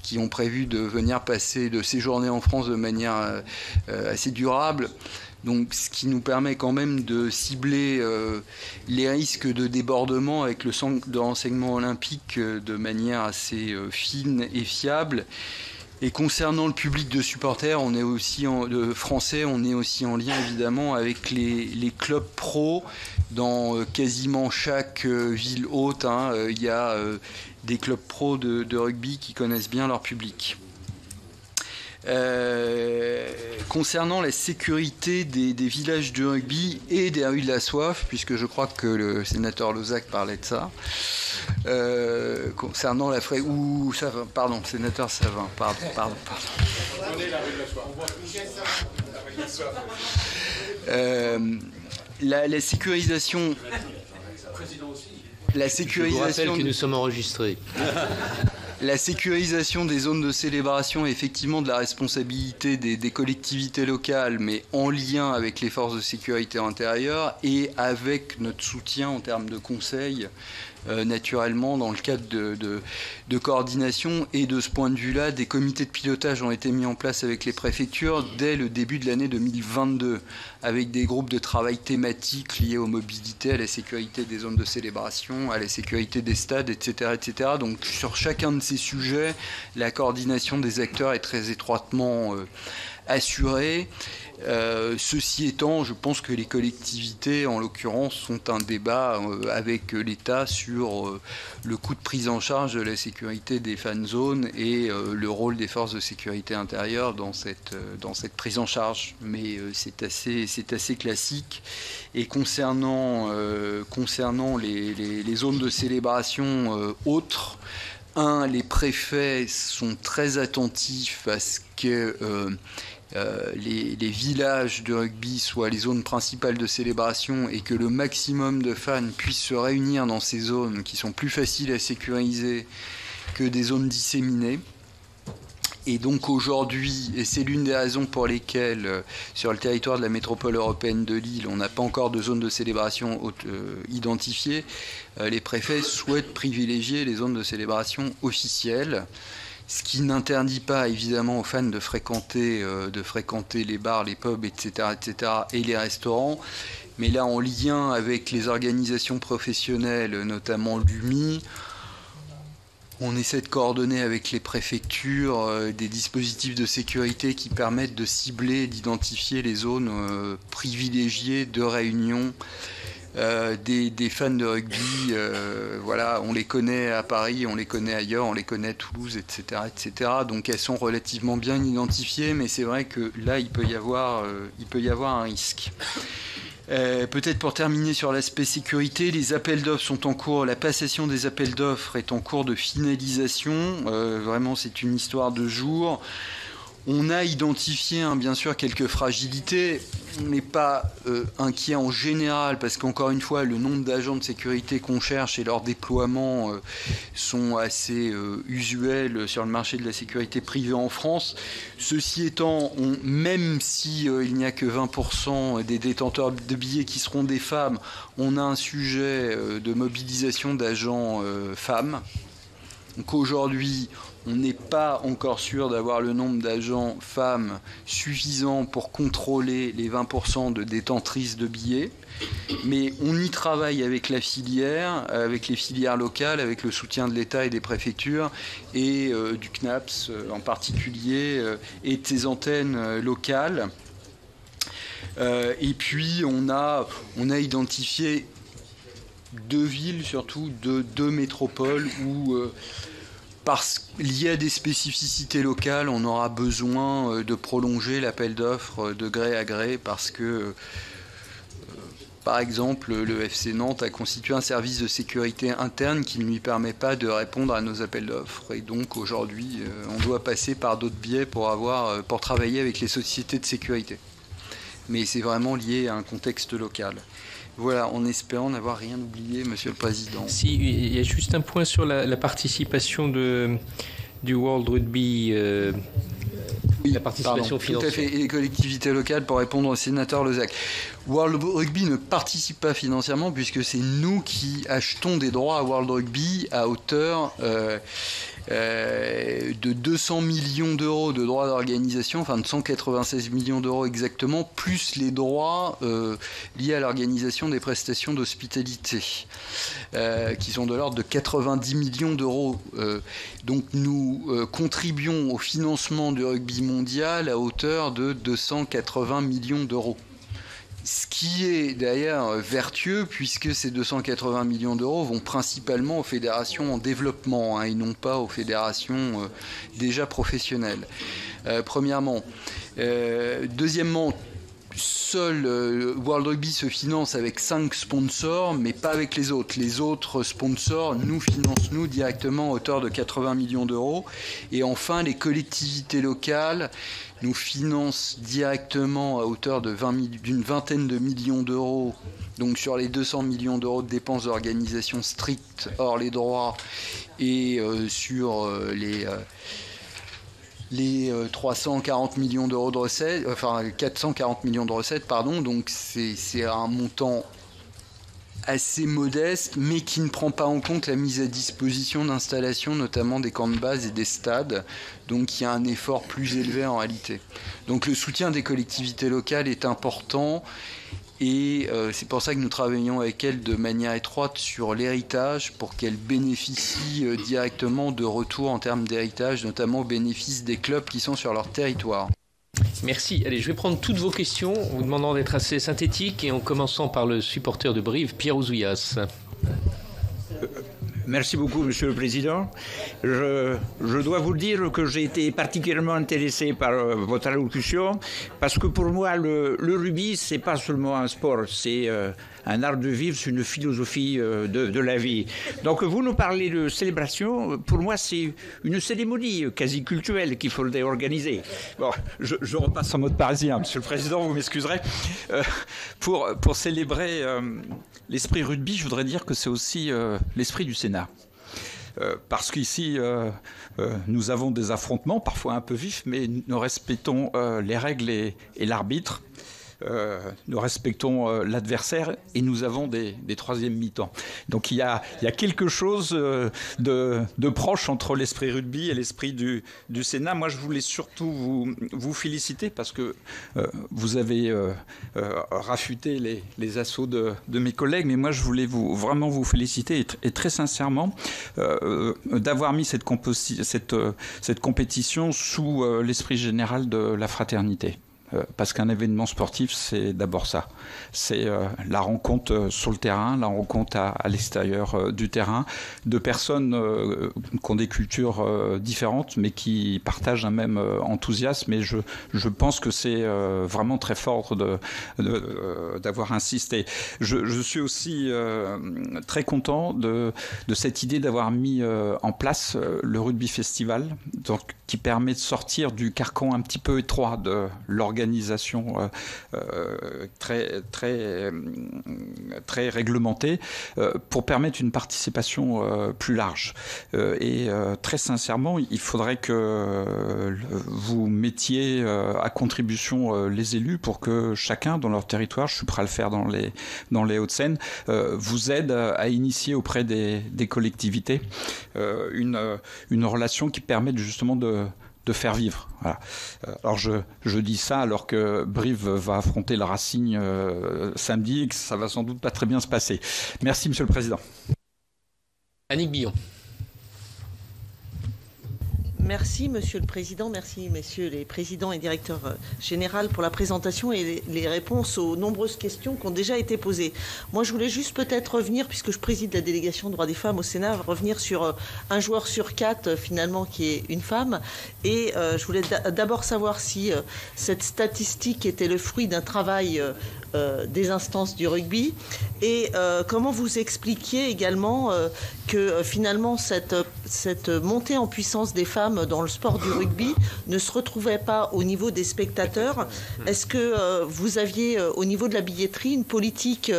qui ont prévu de venir de séjourner en France de manière assez durable. Donc, ce qui nous permet quand même de cibler les risques de débordement avec le centre de renseignement olympique de manière assez fine et fiable. Et concernant le public de supporters, on est aussi français, on est aussi en lien évidemment avec les clubs pro dans quasiment chaque ville haute. Il y a des clubs pro de rugby qui connaissent bien leur public. Concernant la sécurité des villages de rugby et des rues de la soif, puisque je crois que le sénateur Lozach parlait de ça, concernant la pardon, sénateur Savin, pardon. La sécurisation. Je vous rappelle que nous sommes enregistrés. La sécurisation des zones de célébration est effectivement de la responsabilité des collectivités locales, mais en lien avec les forces de sécurité intérieure et avec notre soutien en termes de conseils, naturellement, dans le cadre de coordination. Et de ce point de vue-là, des comités de pilotage ont été mis en place avec les préfectures dès le début de l'année 2022, avec des groupes de travail thématiques liés aux mobilités, à la sécurité des zones de célébration, à la sécurité des stades, etc., etc. Donc sur chacun de ces sujets, la coordination des acteurs est très étroitement assurée. Ceci étant, je pense que les collectivités, en l'occurrence, sont un débat avec l'État sur le coût de prise en charge de la sécurité des fan zones et le rôle des forces de sécurité intérieure dans cette prise en charge. Mais c'est assez classique. Et concernant les zones de célébration autres, les préfets sont très attentifs à ce que les villages de rugby soient les zones principales de célébration et que le maximum de fans puissent se réunir dans ces zones qui sont plus faciles à sécuriser que des zones disséminées. Et donc aujourd'hui, et c'est l'une des raisons pour lesquelles sur le territoire de la métropole européenne de Lille, on n'a pas encore de zone de célébration identifiée, les préfets souhaitent privilégier les zones de célébration officielles. Ce qui n'interdit pas évidemment aux fans de fréquenter les bars, les pubs, etc., et les restaurants. Mais là, en lien avec les organisations professionnelles, notamment l'UMI, on essaie de coordonner avec les préfectures des dispositifs de sécurité qui permettent de cibler, d'identifier les zones privilégiées de réunion des fans de rugby. Voilà, on les connaît à Paris, on les connaît ailleurs, on les connaît à Toulouse, etc., etc. Donc elles sont relativement bien identifiées, mais c'est vrai que là, il peut y avoir un risque. Peut-être pour terminer sur l'aspect sécurité, les appels d'offres sont en cours, la passation des appels d'offres est en cours de finalisation. Vraiment, c'est une histoire de jours. On a identifié, bien sûr, quelques fragilités. On n'est pas inquiet en général parce qu'encore une fois, le nombre d'agents de sécurité qu'on cherche et leur déploiement sont assez usuels sur le marché de la sécurité privée en France. Ceci étant, même si il n'y a que 20% des détenteurs de billets qui seront des femmes, on a un sujet de mobilisation d'agents femmes. Donc aujourd'hui, on n'est pas encore sûr d'avoir le nombre d'agents femmes suffisant pour contrôler les 20% de détentrices de billets. Mais on y travaille avec la filière, avec les filières locales, avec le soutien de l'État et des préfectures et du CNAPS en particulier et de ses antennes locales. Et puis on a identifié deux villes, surtout deux métropoles où parce qu'il y a des spécificités locales, on aura besoin de prolonger l'appel d'offres de gré à gré parce que, par exemple, le FC Nantes a constitué un service de sécurité interne qui ne lui permet pas de répondre à nos appels d'offres. Et donc aujourd'hui, on doit passer par d'autres biais pour travailler avec les sociétés de sécurité. Mais c'est vraiment lié à un contexte local. Voilà, en espérant n'avoir rien oublié, Monsieur le Président. Si, il y a juste un point sur la participation du World Rugby la participation financière. Tout à fait. Et les collectivités locales, pour répondre au sénateur Lezach. World Rugby ne participe pas financièrement puisque c'est nous qui achetons des droits à World Rugby à hauteur de 200 millions d'euros de droits d'organisation, enfin de 196 millions d'euros exactement, plus les droits liés à l'organisation des prestations d'hospitalité, qui sont de l'ordre de 90 millions d'euros. Donc nous contribuons au financement du rugby mondial à hauteur de 280 millions d'euros. Ce qui est d'ailleurs vertueux puisque ces 280 millions d'euros vont principalement aux fédérations en développement et non pas aux fédérations déjà professionnelles. Premièrement. Deuxièmement, seul World Rugby se finance avec 5 sponsors, mais pas avec les autres. Les autres sponsors nous financent nous directement à hauteur de 80 millions d'euros. Et enfin, les collectivités locales nous financent directement à hauteur d'une vingtaine de millions d'euros. Donc sur les 200 millions d'euros de dépenses d'organisation strictes hors les droits et sur les 340 millions d'euros de recettes, enfin 440 millions de recettes, pardon, donc c'est un montant assez modeste, mais qui ne prend pas en compte la mise à disposition d'installations, notamment des camps de base et des stades, donc il y a un effort plus élevé en réalité. Donc le soutien des collectivités locales est important, et c'est pour ça que nous travaillons avec elles de manière étroite sur l'héritage pour qu'elles bénéficient directement de retours en termes d'héritage, notamment au bénéfice des clubs qui sont sur leur territoire. Merci. Allez, je vais prendre toutes vos questions, en vous demandant d'être assez synthétique et en commençant par le supporter de Brive, Pierre Ouzoulias. Merci beaucoup, Monsieur le Président. Je dois vous dire que j'ai été particulièrement intéressé par votre allocution parce que pour moi, le rugby, c'est pas seulement un sport, c'est un art de vivre, c'est une philosophie de la vie. Donc vous nous parlez de célébration, pour moi c'est une cérémonie quasi culturelle qu'il faudrait organiser. Bon, je repasse en mode parisien, Monsieur le Président, vous m'excuserez. Pour célébrer l'esprit rugby, je voudrais dire que c'est aussi l'esprit du Sénat. Parce qu'ici, nous avons des affrontements, parfois un peu vifs, mais nous respectons les règles et l'arbitre. Nous respectons l'adversaire et nous avons des troisièmes mi-temps. Donc il y a quelque chose de proche entre l'esprit rugby et l'esprit du Sénat. Moi, je voulais surtout vous féliciter parce que vous avez rafuté les assauts de mes collègues, mais moi, je voulais vraiment vous féliciter et très sincèrement d'avoir mis cette compétition sous l'esprit général de la fraternité. Parce qu'un événement sportif, c'est d'abord ça. C'est la rencontre sur le terrain, la rencontre à l'extérieur du terrain, de personnes qui ont des cultures différentes, mais qui partagent un même enthousiasme. Et je pense que c'est vraiment très fort d'avoir insisté. Je suis aussi très content de cette idée d'avoir mis en place le Rugby Festival, donc, qui permet de sortir du carcan un petit peu étroit de l'organisation très réglementée pour permettre une participation plus large. Et très sincèrement, il faudrait que vous mettiez à contribution les élus pour que chacun dans leur territoire, je suis prêt à le faire dans les Hauts-de-Seine, vous aide à initier auprès des collectivités une relation qui permette justement de faire vivre. Voilà. Alors je dis ça alors que Brive va affronter le Racing samedi et que ça va sans doute pas très bien se passer. Merci, Monsieur le Président. Annick Billon. Merci, Monsieur le Président. Merci, Messieurs les Présidents et Directeurs Généraux pour la présentation et les réponses aux nombreuses questions qui ont déjà été posées. Moi, je voulais juste peut-être revenir, puisque je préside la délégation droits des femmes au Sénat, revenir sur un joueur sur 4, finalement, qui est une femme. Et je voulais d'abord savoir si cette statistique était le fruit d'un travail des instances du rugby, et comment vous expliquiez également que finalement cette montée en puissance des femmes dans le sport du rugby ne se retrouvait pas au niveau des spectateurs. Est-ce que vous aviez au niveau de la billetterie une politique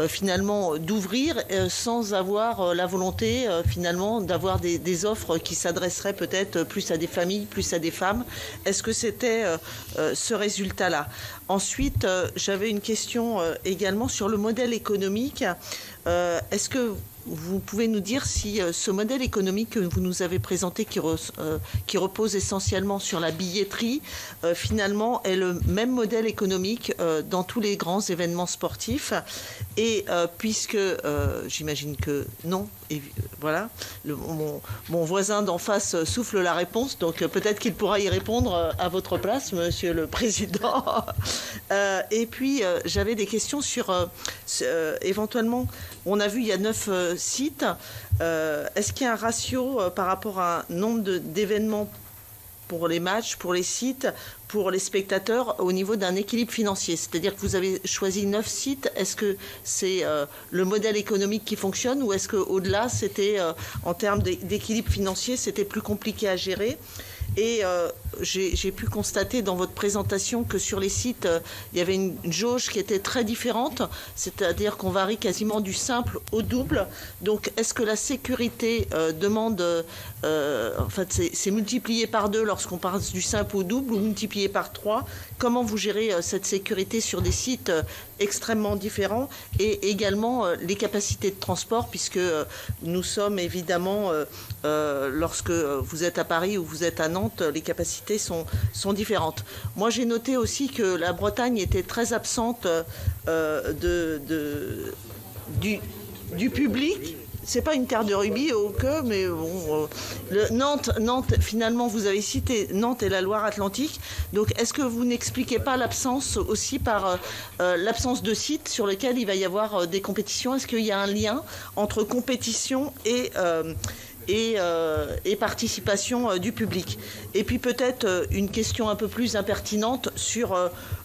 finalement d'ouvrir sans avoir la volonté finalement d'avoir des offres qui s'adresseraient peut-être plus à des familles, plus à des femmes? Est-ce que c'était ce résultat-là? Ensuite, j'avais une question également sur le modèle économique. Est-ce que vous pouvez nous dire si ce modèle économique que vous nous avez présenté, qui repose essentiellement sur la billetterie, finalement est le même modèle économique dans tous les grands événements sportifs? Et puisque j'imagine que non, et voilà, mon voisin d'en face souffle la réponse, donc peut-être qu'il pourra y répondre à votre place, Monsieur le Président. Et puis j'avais des questions sur éventuellement, on a vu il y a 9 sites. Est-ce qu'il y a un ratio par rapport à un nombre d'événements pour les matchs, pour les sites, pour les spectateurs, au niveau d'un équilibre financier? C'est-à-dire que vous avez choisi 9 sites. Est-ce que c'est le modèle économique qui fonctionne, ou est-ce qu'au-delà, c'était en termes d'équilibre financier, c'était plus compliqué à gérer? Et j'ai pu constater dans votre présentation que sur les sites, il y avait une jauge qui était très différente, c'est-à-dire qu'on varie quasiment du simple au double. Donc, est-ce que la sécurité demande, en fait, c'est multiplié par 2 lorsqu'on passe du simple au double, ou multiplié par 3? Comment vous gérez cette sécurité sur des sites extrêmement différents, et également les capacités de transport, puisque nous sommes évidemment, lorsque vous êtes à Paris ou vous êtes à Nantes, les capacités sont différentes. Moi, j'ai noté aussi que la Bretagne était très absente du public. C'est pas une terre de rugby au cœur, mais bon, Nantes, finalement, vous avez cité Nantes et la Loire-Atlantique. Donc, est-ce que vous n'expliquez pas l'absence aussi par l'absence de sites sur lesquels il va y avoir des compétitions? Est-ce qu'il y a un lien entre compétition et participation du public? Et puis peut-être une question un peu plus impertinente sur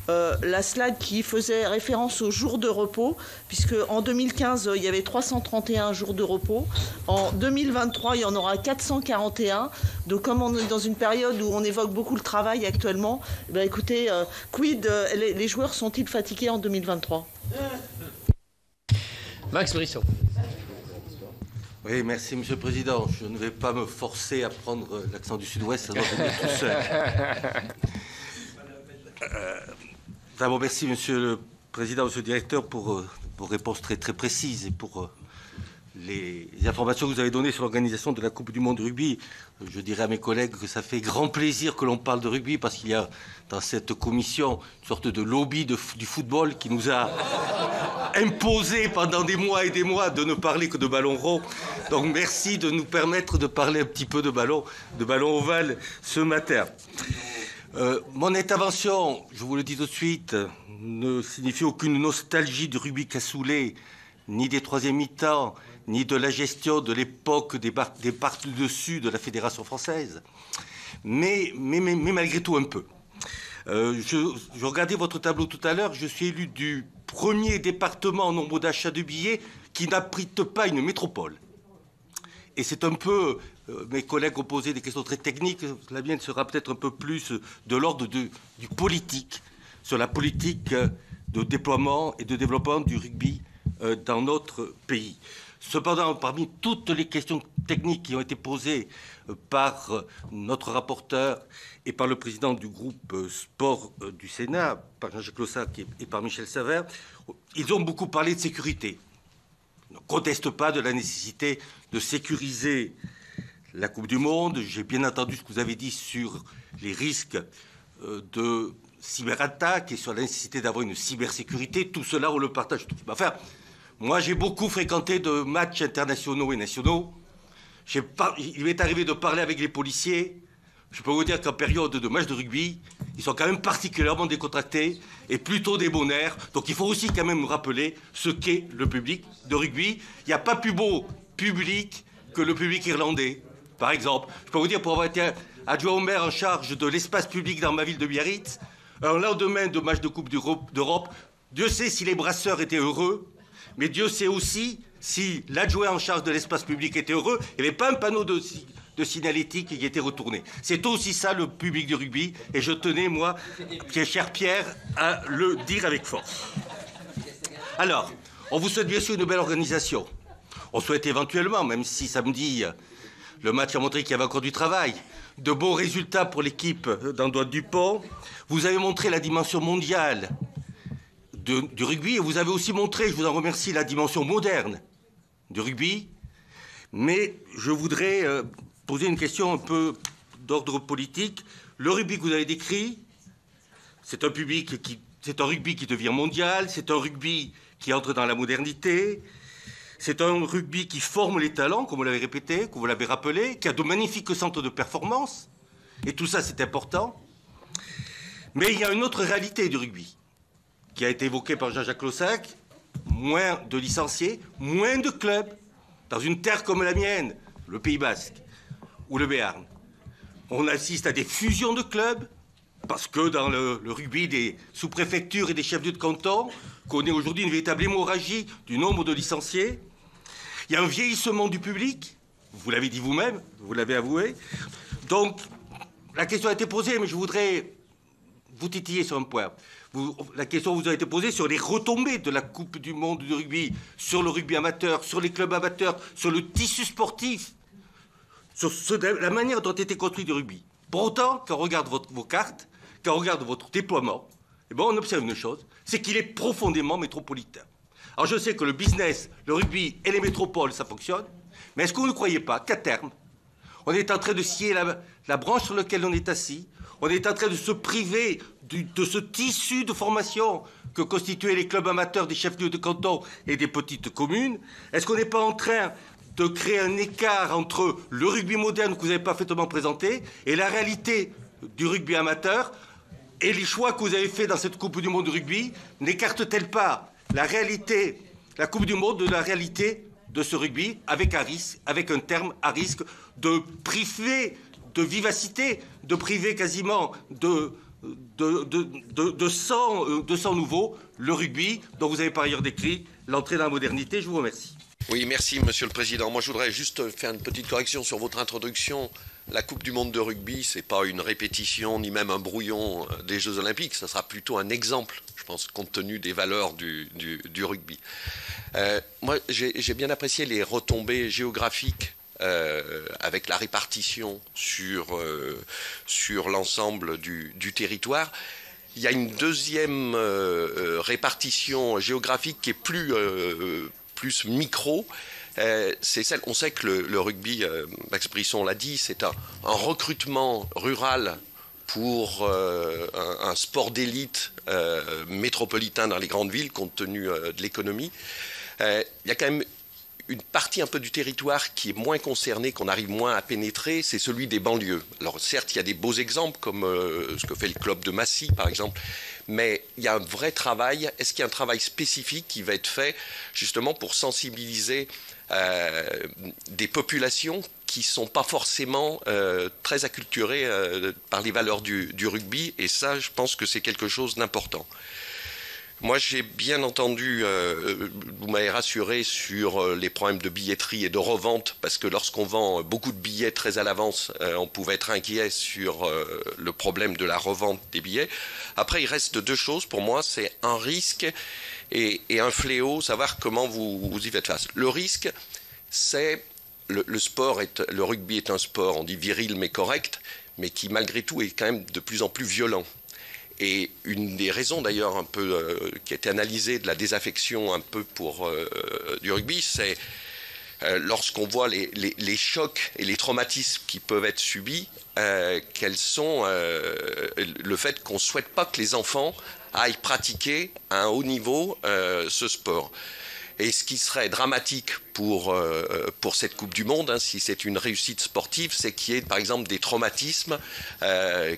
la slide qui faisait référence aux jours de repos, puisque en 2015, il y avait 331 jours de repos. En 2023, il y en aura 441. Donc comme on est dans une période où on évoque beaucoup le travail actuellement, ben écoutez, quid, les joueurs sont-ils fatigués en 2023? Max Brisson. Oui, merci Monsieur le Président. Je ne vais pas me forcer à prendre l'accent du Sud-Ouest, ça doit venir tout seul. D'abord, merci Monsieur le Président, Monsieur le Directeur, pour vos réponses très très précises et pour les informations que vous avez données sur l'organisation de la Coupe du Monde de rugby. Je dirais à mes collègues que ça fait grand plaisir que l'on parle de rugby, parce qu'il y a dans cette commission une sorte de lobby du football qui nous a imposé pendant des mois et des mois de ne parler que de ballon rond. Donc merci de nous permettre de parler un petit peu de ballon ovale ce matin. Mon intervention, je vous le dis tout de suite, ne signifie aucune nostalgie du rugby cassoulet, ni des troisième mi-temps, ni de la gestion de l'époque des partout-dessus de la Fédération française, mais malgré tout un peu. Je regardais votre tableau tout à l'heure, je suis élu du premier département en nombre d'achats de billets qui n'abrite pas une métropole. Et c'est un peu, mes collègues ont posé des questions très techniques, la mienne sera peut-être un peu plus de l'ordre du politique, sur la politique de déploiement et de développement du rugby dans notre pays. Cependant, parmi toutes les questions techniques qui ont été posées par notre rapporteur et par le président du groupe sport du Sénat, par Jean-Jacques Lossac et par Michel Savert, ils ont beaucoup parlé de sécurité. On ne conteste pas de la nécessité de sécuriser la Coupe du Monde. J'ai bien entendu ce que vous avez dit sur les risques de cyberattaque et sur la nécessité d'avoir une cybersécurité. Tout cela, on le partage tous. Enfin, moi, j'ai beaucoup fréquenté de matchs internationaux et nationaux. Il m'est arrivé de parler avec les policiers. Je peux vous dire qu'en période de match de rugby, ils sont quand même particulièrement décontractés et plutôt débonnaires. Donc il faut aussi quand même rappeler ce qu'est le public de rugby. Il n'y a pas plus beau public que le public irlandais, par exemple. Je peux vous dire, pour avoir été adjoint au maire en charge de l'espace public dans ma ville de Biarritz, un lendemain de match de Coupe d'Europe, Dieu sait si les brasseurs étaient heureux, mais Dieu sait aussi si l'adjoint en charge de l'espace public était heureux. Il n'y avait pas un panneau de signalétique qui était retourné. C'est aussi ça le public du rugby, et je tenais, moi, cher Pierre, à le dire avec force. Alors, on vous souhaite bien sûr une belle organisation. On souhaite éventuellement, même si samedi, le match a montré qu'il y avait encore du travail, de beaux résultats pour l'équipe d'Andoine-Dupont. Vous avez montré la dimension mondiale du rugby, et vous avez aussi montré, je vous en remercie, la dimension moderne du rugby. Mais je voudrais poser une question un peu d'ordre politique. Le rugby que vous avez décrit, c'est un rugby qui devient mondial, c'est un rugby qui entre dans la modernité, c'est un rugby qui forme les talents, comme vous l'avez répété, comme vous l'avez rappelé, qui a de magnifiques centres de performance, et tout ça c'est important. Mais il y a une autre réalité du rugby, qui a été évoquée par Jean-Jacques Lossac, moins de licenciés, moins de clubs, dans une terre comme la mienne, le Pays Basque ou le Béarn. On assiste à des fusions de clubs, parce que dans le rugby des sous-préfectures et des chefs-lieux de canton, connaît aujourd'hui une véritable hémorragie du nombre de licenciés. Il y a un vieillissement du public, vous l'avez dit vous-même, vous l'avez avoué. Donc, la question a été posée, mais je voudrais vous titiller sur un point. La question vous a été posée sur les retombées de la Coupe du monde du rugby, sur le rugby amateur, sur les clubs amateurs, sur le tissu sportif, sur la manière dont a été construit le rugby. Pour autant, quand on regarde vos cartes, quand on regarde votre déploiement, eh bien, on observe une chose, c'est qu'il est profondément métropolitain. Alors je sais que le business, le rugby et les métropoles, ça fonctionne, mais est-ce que vous ne croyez pas qu'à terme, on est en train de scier la branche sur laquelle on est assis, on est en train de se priver de ce tissu de formation que constituaient les clubs amateurs des chefs-lieux de canton et des petites communes? Est-ce qu'on n'est pas en train de créer un écart entre le rugby moderne que vous avez parfaitement présenté et la réalité du rugby amateur? Et les choix que vous avez faits dans cette Coupe du monde de rugby n'écartent-elles pas la réalité, la Coupe du monde de la réalité de ce rugby, avec un terme à risque de priver de vivacité, de priver quasiment de sang nouveau le rugby, dont vous avez par ailleurs décrit l'entrée dans la modernité? Je vous remercie. Oui, merci Monsieur le Président. Moi, je voudrais juste faire une petite correction sur votre introduction. La Coupe du monde de rugby, ce n'est pas une répétition ni même un brouillon des Jeux Olympiques. Ça sera plutôt un exemple, je pense, compte tenu des valeurs du rugby. Moi, j'ai bien apprécié les retombées géographiques avec la répartition sur l'ensemble du territoire. Il y a une deuxième répartition géographique qui est plus micro. C'est celle, on sait que le rugby, Max Brisson l'a dit, c'est un recrutement rural pour un sport d'élite métropolitain dans les grandes villes, compte tenu de l'économie. Il y a quand même une partie un peu du territoire qui est moins concernée, qu'on arrive moins à pénétrer, c'est celui des banlieues. Alors certes, il y a des beaux exemples, comme ce que fait le club de Massy, par exemple, mais il y a un vrai travail. Est-ce qu'il y a un travail spécifique qui va être fait justement pour sensibiliser des populations qui ne sont pas forcément très acculturées par les valeurs du rugby? Et ça, je pense que c'est quelque chose d'important. Moi, j'ai bien entendu, vous m'avez rassuré sur les problèmes de billetterie et de revente, parce que lorsqu'on vend beaucoup de billets très à l'avance, on pouvait être inquiet sur le problème de la revente des billets. Après, il reste deux choses pour moi, c'est un risque et un fléau, savoir comment vous y faites face. Le risque, c'est le rugby est un sport, on dit viril mais correct, mais qui malgré tout est quand même de plus en plus violent. Et une des raisons d'ailleurs un peu qui a été analysée de la désaffection un peu du rugby, c'est lorsqu'on voit les chocs et les traumatismes qui peuvent être subis, quels sont le fait qu'on ne souhaite pas que les enfants aillent pratiquer à un haut niveau ce sport. Et ce qui serait dramatique pour cette Coupe du Monde, hein, si c'est une réussite sportive, c'est qu'il y ait par exemple des traumatismes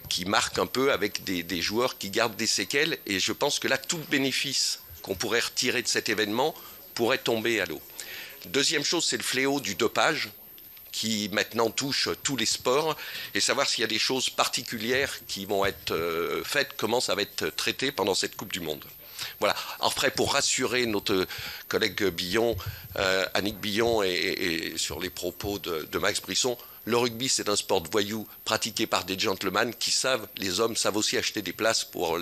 qui marquent un peu avec des joueurs qui gardent des séquelles. Et je pense que là, tout le bénéfice qu'on pourrait retirer de cet événement pourrait tomber à l'eau. Deuxième chose, c'est le fléau du dopage, qui maintenant touche tous les sports et savoir s'il y a des choses particulières qui vont être faites, comment ça va être traité pendant cette Coupe du Monde. Voilà. Après, pour rassurer notre collègue Billon, Annick Billon, et sur les propos de Max Brisson, le rugby, c'est un sport de voyous pratiqué par des gentlemen qui savent, les hommes savent aussi acheter des places pour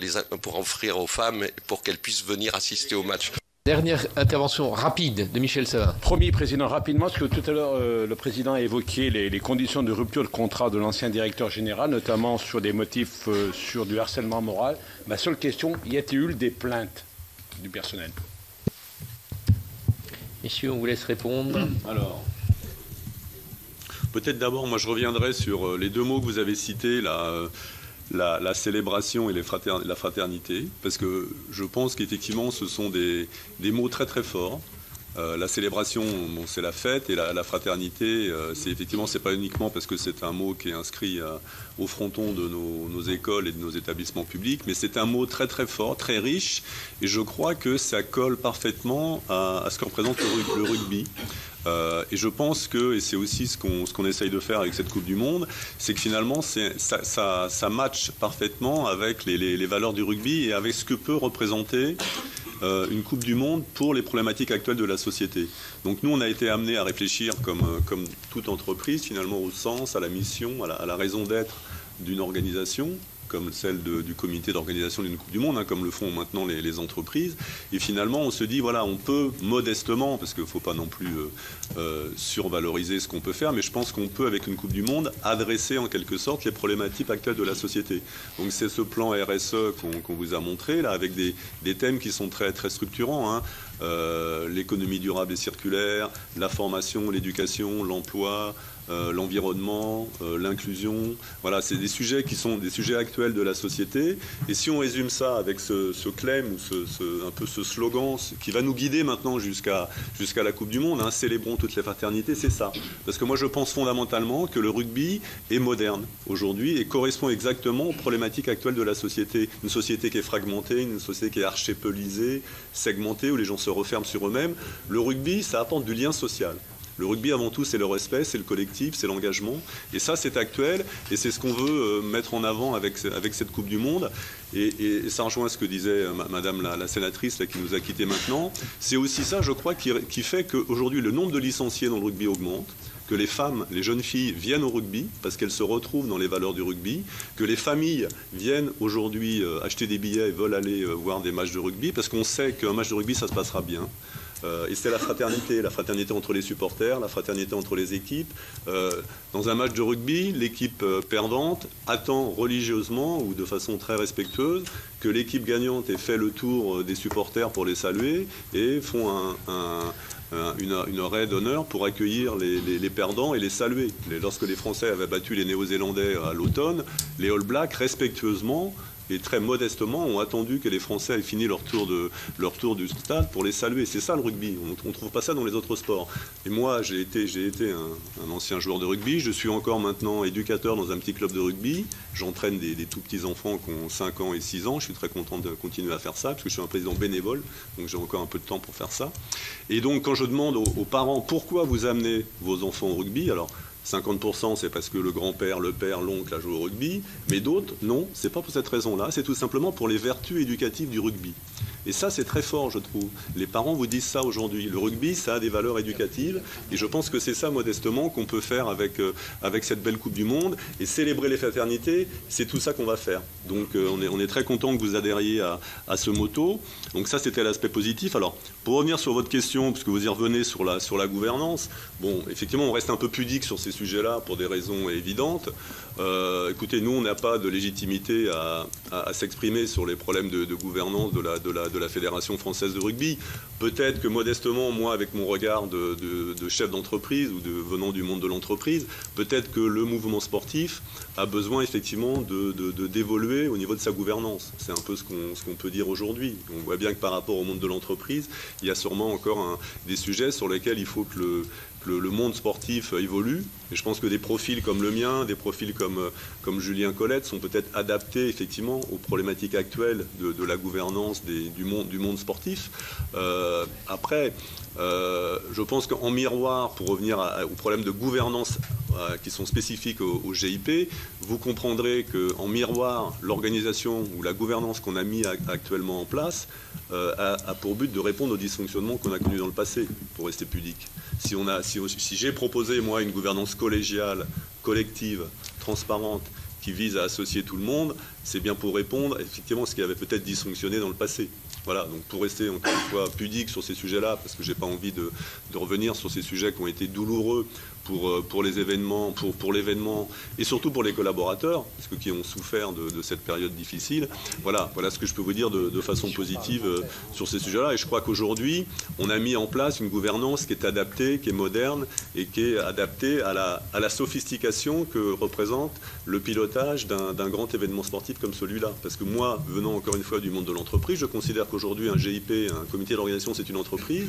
offrir aux femmes pour qu'elles puissent venir assister au match. Dernière intervention rapide de Michel Savin. Promis, Président, rapidement, parce que tout à l'heure, le Président a évoqué les conditions de rupture de contrat de l'ancien directeur général, notamment sur des motifs sur du harcèlement moral. Ma seule question, y a-t-il eu des plaintes du personnel? Messieurs, on vous laisse répondre. Alors, peut-être d'abord, moi je reviendrai sur les deux mots que vous avez cités, la célébration et la fraternité, parce que je pense qu'effectivement ce sont des mots très très forts. La célébration, bon, c'est la fête, et la fraternité, c'est effectivement, c'est pas uniquement parce que c'est un mot qui est inscrit au fronton de nos écoles et de nos établissements publics, mais c'est un mot très très fort, très riche, et je crois que ça colle parfaitement à ce que représente le rugby. Et je pense que, et c'est aussi ce qu'on essaye de faire avec cette Coupe du Monde, c'est que finalement ça matche parfaitement avec les valeurs du rugby et avec ce que peut représenter une Coupe du Monde pour les problématiques actuelles de la société. Donc nous, on a été amenés à réfléchir comme toute entreprise, finalement, au sens, à la mission, à la raison d'être d'une organisation, comme celle du comité d'organisation d'une Coupe du Monde, comme le font maintenant les entreprises. Et finalement, on se dit, voilà, on peut modestement, parce qu'il ne faut pas non plus survaloriser ce qu'on peut faire, mais je pense qu'on peut, avec une Coupe du Monde, adresser en quelque sorte les problématiques actuelles de la société. Donc c'est ce plan RSE qu'on vous a montré, là, avec des thèmes qui sont très, très structurants, l'économie durable et circulaire, la formation, l'éducation, l'emploi, l'environnement, l'inclusion. Voilà, c'est des sujets qui sont des sujets actuels de la société. Et si on résume ça avec ce claim ou un peu ce slogan qui va nous guider maintenant jusqu'à la Coupe du Monde, célébrons toutes les fraternités, c'est ça. Parce que moi, je pense fondamentalement que le rugby est moderne aujourd'hui et correspond exactement aux problématiques actuelles de la société. Une société qui est fragmentée, une société qui est archipélisée, segmentée, où les gens se referment sur eux-mêmes. Le rugby, ça apporte du lien social. Le rugby, avant tout, c'est le respect, c'est le collectif, c'est l'engagement. Et ça, c'est actuel. Et c'est ce qu'on veut mettre en avant avec cette Coupe du Monde. Et ça rejoint ce que disait Madame la sénatrice là, qui nous a quittés maintenant. C'est aussi ça, je crois, qui fait qu'aujourd'hui, le nombre de licenciés dans le rugby augmente, que les femmes, les jeunes filles viennent au rugby parce qu'elles se retrouvent dans les valeurs du rugby, que les familles viennent aujourd'hui acheter des billets et veulent aller voir des matchs de rugby parce qu'on sait qu'un match de rugby, ça se passera bien. Et c'est la fraternité entre les supporters, la fraternité entre les équipes. Dans un match de rugby, l'équipe perdante attend religieusement ou de façon très respectueuse que l'équipe gagnante ait fait le tour des supporters pour les saluer et font une raid d'honneur pour accueillir les perdants et les saluer. Lorsque les Français avaient battu les Néo-Zélandais à l'automne, les All Blacks, respectueusement, et très modestement ont attendu que les Français aient fini leur tour du stade pour les saluer. C'est ça le rugby, on ne trouve pas ça dans les autres sports. Et moi, j'ai été un ancien joueur de rugby, je suis encore maintenant éducateur dans un petit club de rugby, j'entraîne des tout petits enfants qui ont 5 ans et 6 ans, je suis très content de continuer à faire ça, parce que je suis un président bénévole, donc j'ai encore un peu de temps pour faire ça. Et donc quand je demande aux parents pourquoi vous amenez vos enfants au rugby, alors 50% c'est parce que le grand-père, le père, l'oncle a joué au rugby, mais d'autres, non, c'est pas pour cette raison-là, c'est tout simplement pour les vertus éducatives du rugby. Et ça, c'est très fort, je trouve. Les parents vous disent ça aujourd'hui. Le rugby, ça a des valeurs éducatives, et je pense que c'est ça, modestement, qu'on peut faire avec cette belle Coupe du Monde. Et célébrer les fraternités, c'est tout ça qu'on va faire. Donc, on est très content que vous adhériez à ce motto. Donc ça, c'était l'aspect positif. Alors, pour revenir sur votre question, puisque vous y revenez sur la gouvernance, bon, effectivement, on reste un peu pudique sur ces sujets-là pour des raisons évidentes. Écoutez, nous, on n'a pas de légitimité à s'exprimer sur les problèmes de gouvernance de la Fédération française de rugby. Peut-être que modestement, moi, avec mon regard de chef d'entreprise ou venant du monde de l'entreprise, peut-être que le mouvement sportif a besoin effectivement d'évoluer au niveau de sa gouvernance. C'est un peu ce qu'on peut dire aujourd'hui. On voit bien que par rapport au monde de l'entreprise, il y a sûrement encore des sujets sur lesquels il faut que le monde sportif évolue. Et je pense que des profils comme le mien, des profils comme Julien Colette sont peut-être adaptés effectivement aux problématiques actuelles de la gouvernance du monde sportif. Après, je pense qu'en miroir, pour revenir aux problèmes de gouvernance qui sont spécifiques au GIP, vous comprendrez qu'en miroir, l'organisation ou la gouvernance qu'on a mis actuellement en place a pour but de répondre aux dysfonctionnements qu'on a connus dans le passé, pour rester pudique. Si j'ai proposé, moi, une gouvernance collégiale, collective, transparente, qui vise à associer tout le monde, c'est bien pour répondre effectivement à ce qui avait peut-être dysfonctionné dans le passé. Voilà, donc pour rester encore une fois pudique sur ces sujets-là, parce que je n'ai pas envie de revenir sur ces sujets qui ont été douloureux pour les événements, pour l'événement et surtout pour les collaborateurs, parce que qui ont souffert de cette période difficile. Voilà ce que je peux vous dire de façon positive sur ces sujets-là. Et je crois qu'aujourd'hui, on a mis en place une gouvernance qui est adaptée, qui est moderne et qui est adaptée à la sophistication que représente le pilotage d'un grand événement sportif comme celui-là. Parce que moi, venant encore une fois du monde de l'entreprise, je considère qu'aujourd'hui, un GIP, un comité d'organisation, c'est une entreprise,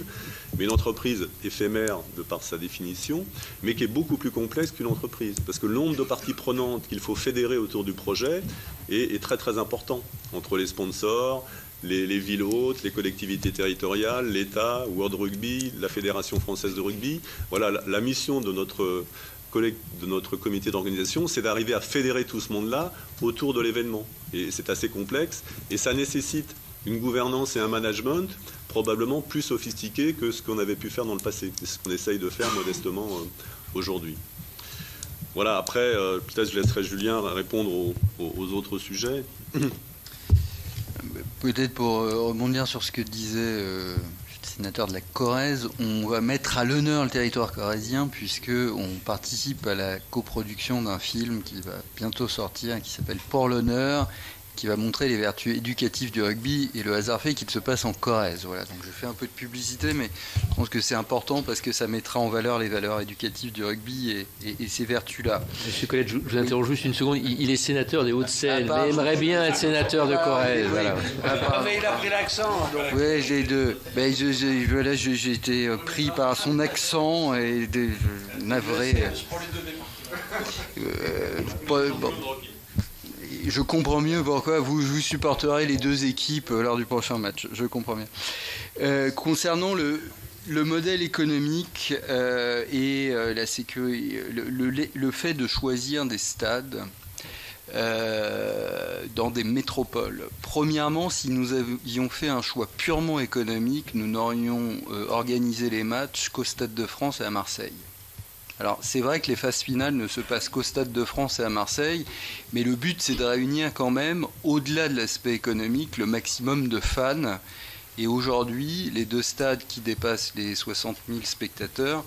mais une entreprise éphémère de par sa définition, mais qui est beaucoup plus complexe qu'une entreprise. Parce que le nombre de parties prenantes qu'il faut fédérer autour du projet est très très important, entre les sponsors, les villes hôtes, les collectivités territoriales, l'État, World Rugby, la Fédération française de rugby. Voilà, la mission de notre comité d'organisation, c'est d'arriver à fédérer tout ce monde-là autour de l'événement. Et c'est assez complexe, et ça nécessite une gouvernance et un management probablement plus sophistiqués que ce qu'on avait pu faire dans le passé. C'est ce qu'on essaye de faire modestement aujourd'hui. Voilà, après, peut-être je laisserai Julien répondre aux autres sujets. Peut-être pour rebondir sur ce que disait le sénateur de la Corrèze, on va mettre à l'honneur le territoire corrézien puisqu'on participe à la coproduction d'un film qui va bientôt sortir, qui s'appelle Pour l'honneur, qui va montrer les vertus éducatives du rugby, et le hasard fait qu'il se passe en Corrèze. Voilà, donc je fais un peu de publicité, mais je pense que c'est important parce que ça mettra en valeur les valeurs éducatives du rugby et ces vertus-là. Monsieur Colette, je vous interroge juste une seconde. Il est sénateur des Hauts-de-Seine, mais aimerait bien être sénateur de Corrèze. Voilà. Mais il a pris l'accent. Oui, j'ai deux. Ben, j'ai été pris par son accent et navré. Bon. Je comprends mieux pourquoi vous supporterez les deux équipes lors du prochain match. Je comprends bien. Concernant le modèle économique et la sécurité, le fait de choisir des stades dans des métropoles. Premièrement, si nous avions fait un choix purement économique, nous n'aurions organisé les matchs qu'au Stade de France et à Marseille. Alors, c'est vrai que les phases finales ne se passent qu'au Stade de France et à Marseille, mais le but, c'est de réunir quand même, au-delà de l'aspect économique, le maximum de fans. Et aujourd'hui, les deux stades qui dépassent les 60 000 spectateurs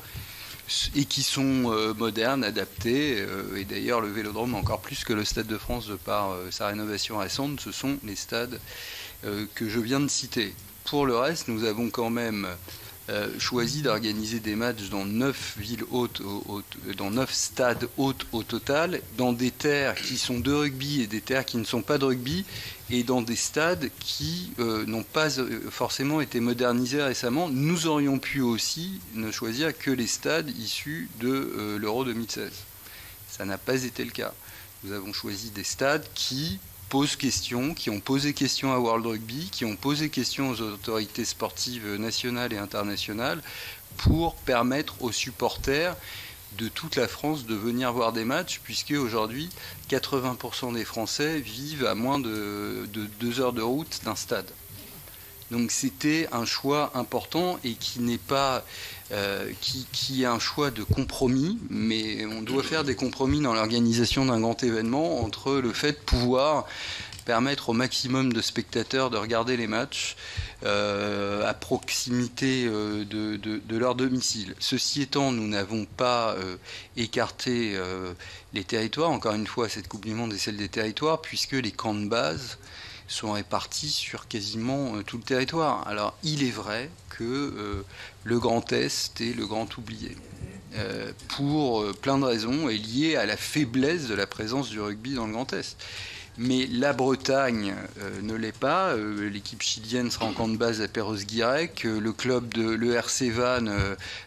et qui sont modernes, adaptés, et d'ailleurs le Vélodrome encore plus que le Stade de France de par sa rénovation récente, ce sont les stades que je viens de citer. Pour le reste, nous avons quand même choisi d'organiser des matchs dans 9 villes hautes, dans 9 stades hautes au total, dans des terres qui sont de rugby et des terres qui ne sont pas de rugby, et dans des stades qui n'ont pas forcément été modernisés récemment. Nous aurions pu aussi ne choisir que les stades issus de l'Euro 2016. Ça n'a pas été le cas. Nous avons choisi des stades qui posent question, qui ont posé question à World Rugby, qui ont posé question aux autorités sportives nationales et internationales pour permettre aux supporters de toute la France de venir voir des matchs, puisque aujourd'hui 80% des Français vivent à moins de 2 heures de route d'un stade. Donc c'était un choix important et qui n'est pas qui est un choix de compromis, mais on doit faire des compromis dans l'organisation d'un grand événement entre le fait de pouvoir permettre au maximum de spectateurs de regarder les matchs à proximité de leur domicile. Ceci étant, nous n'avons pas écarté les territoires. Encore une fois, cette Coupe du Monde est celle des territoires, puisque les camps de base sont répartis sur quasiment tout le territoire. Alors, il est vrai que le Grand Est est le grand oublié. Pour plein de raisons, est lié à la faiblesse de la présence du rugby dans le Grand Est. mais la Bretagne ne l'est pas. L'équipe chilienne sera en camp de base à Perros-Guirec. Le club de l'ERC Vannes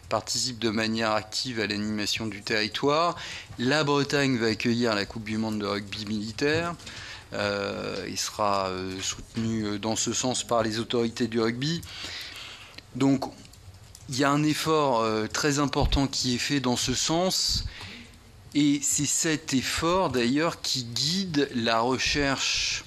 participe de manière active à l'animation du territoire. La Bretagne va accueillir la Coupe du Monde de rugby militaire. Il sera soutenu dans ce sens par les autorités du rugby. Donc, il y a un effort très important qui est fait dans ce sens. Et c'est cet effort, d'ailleurs, qui guide la recherche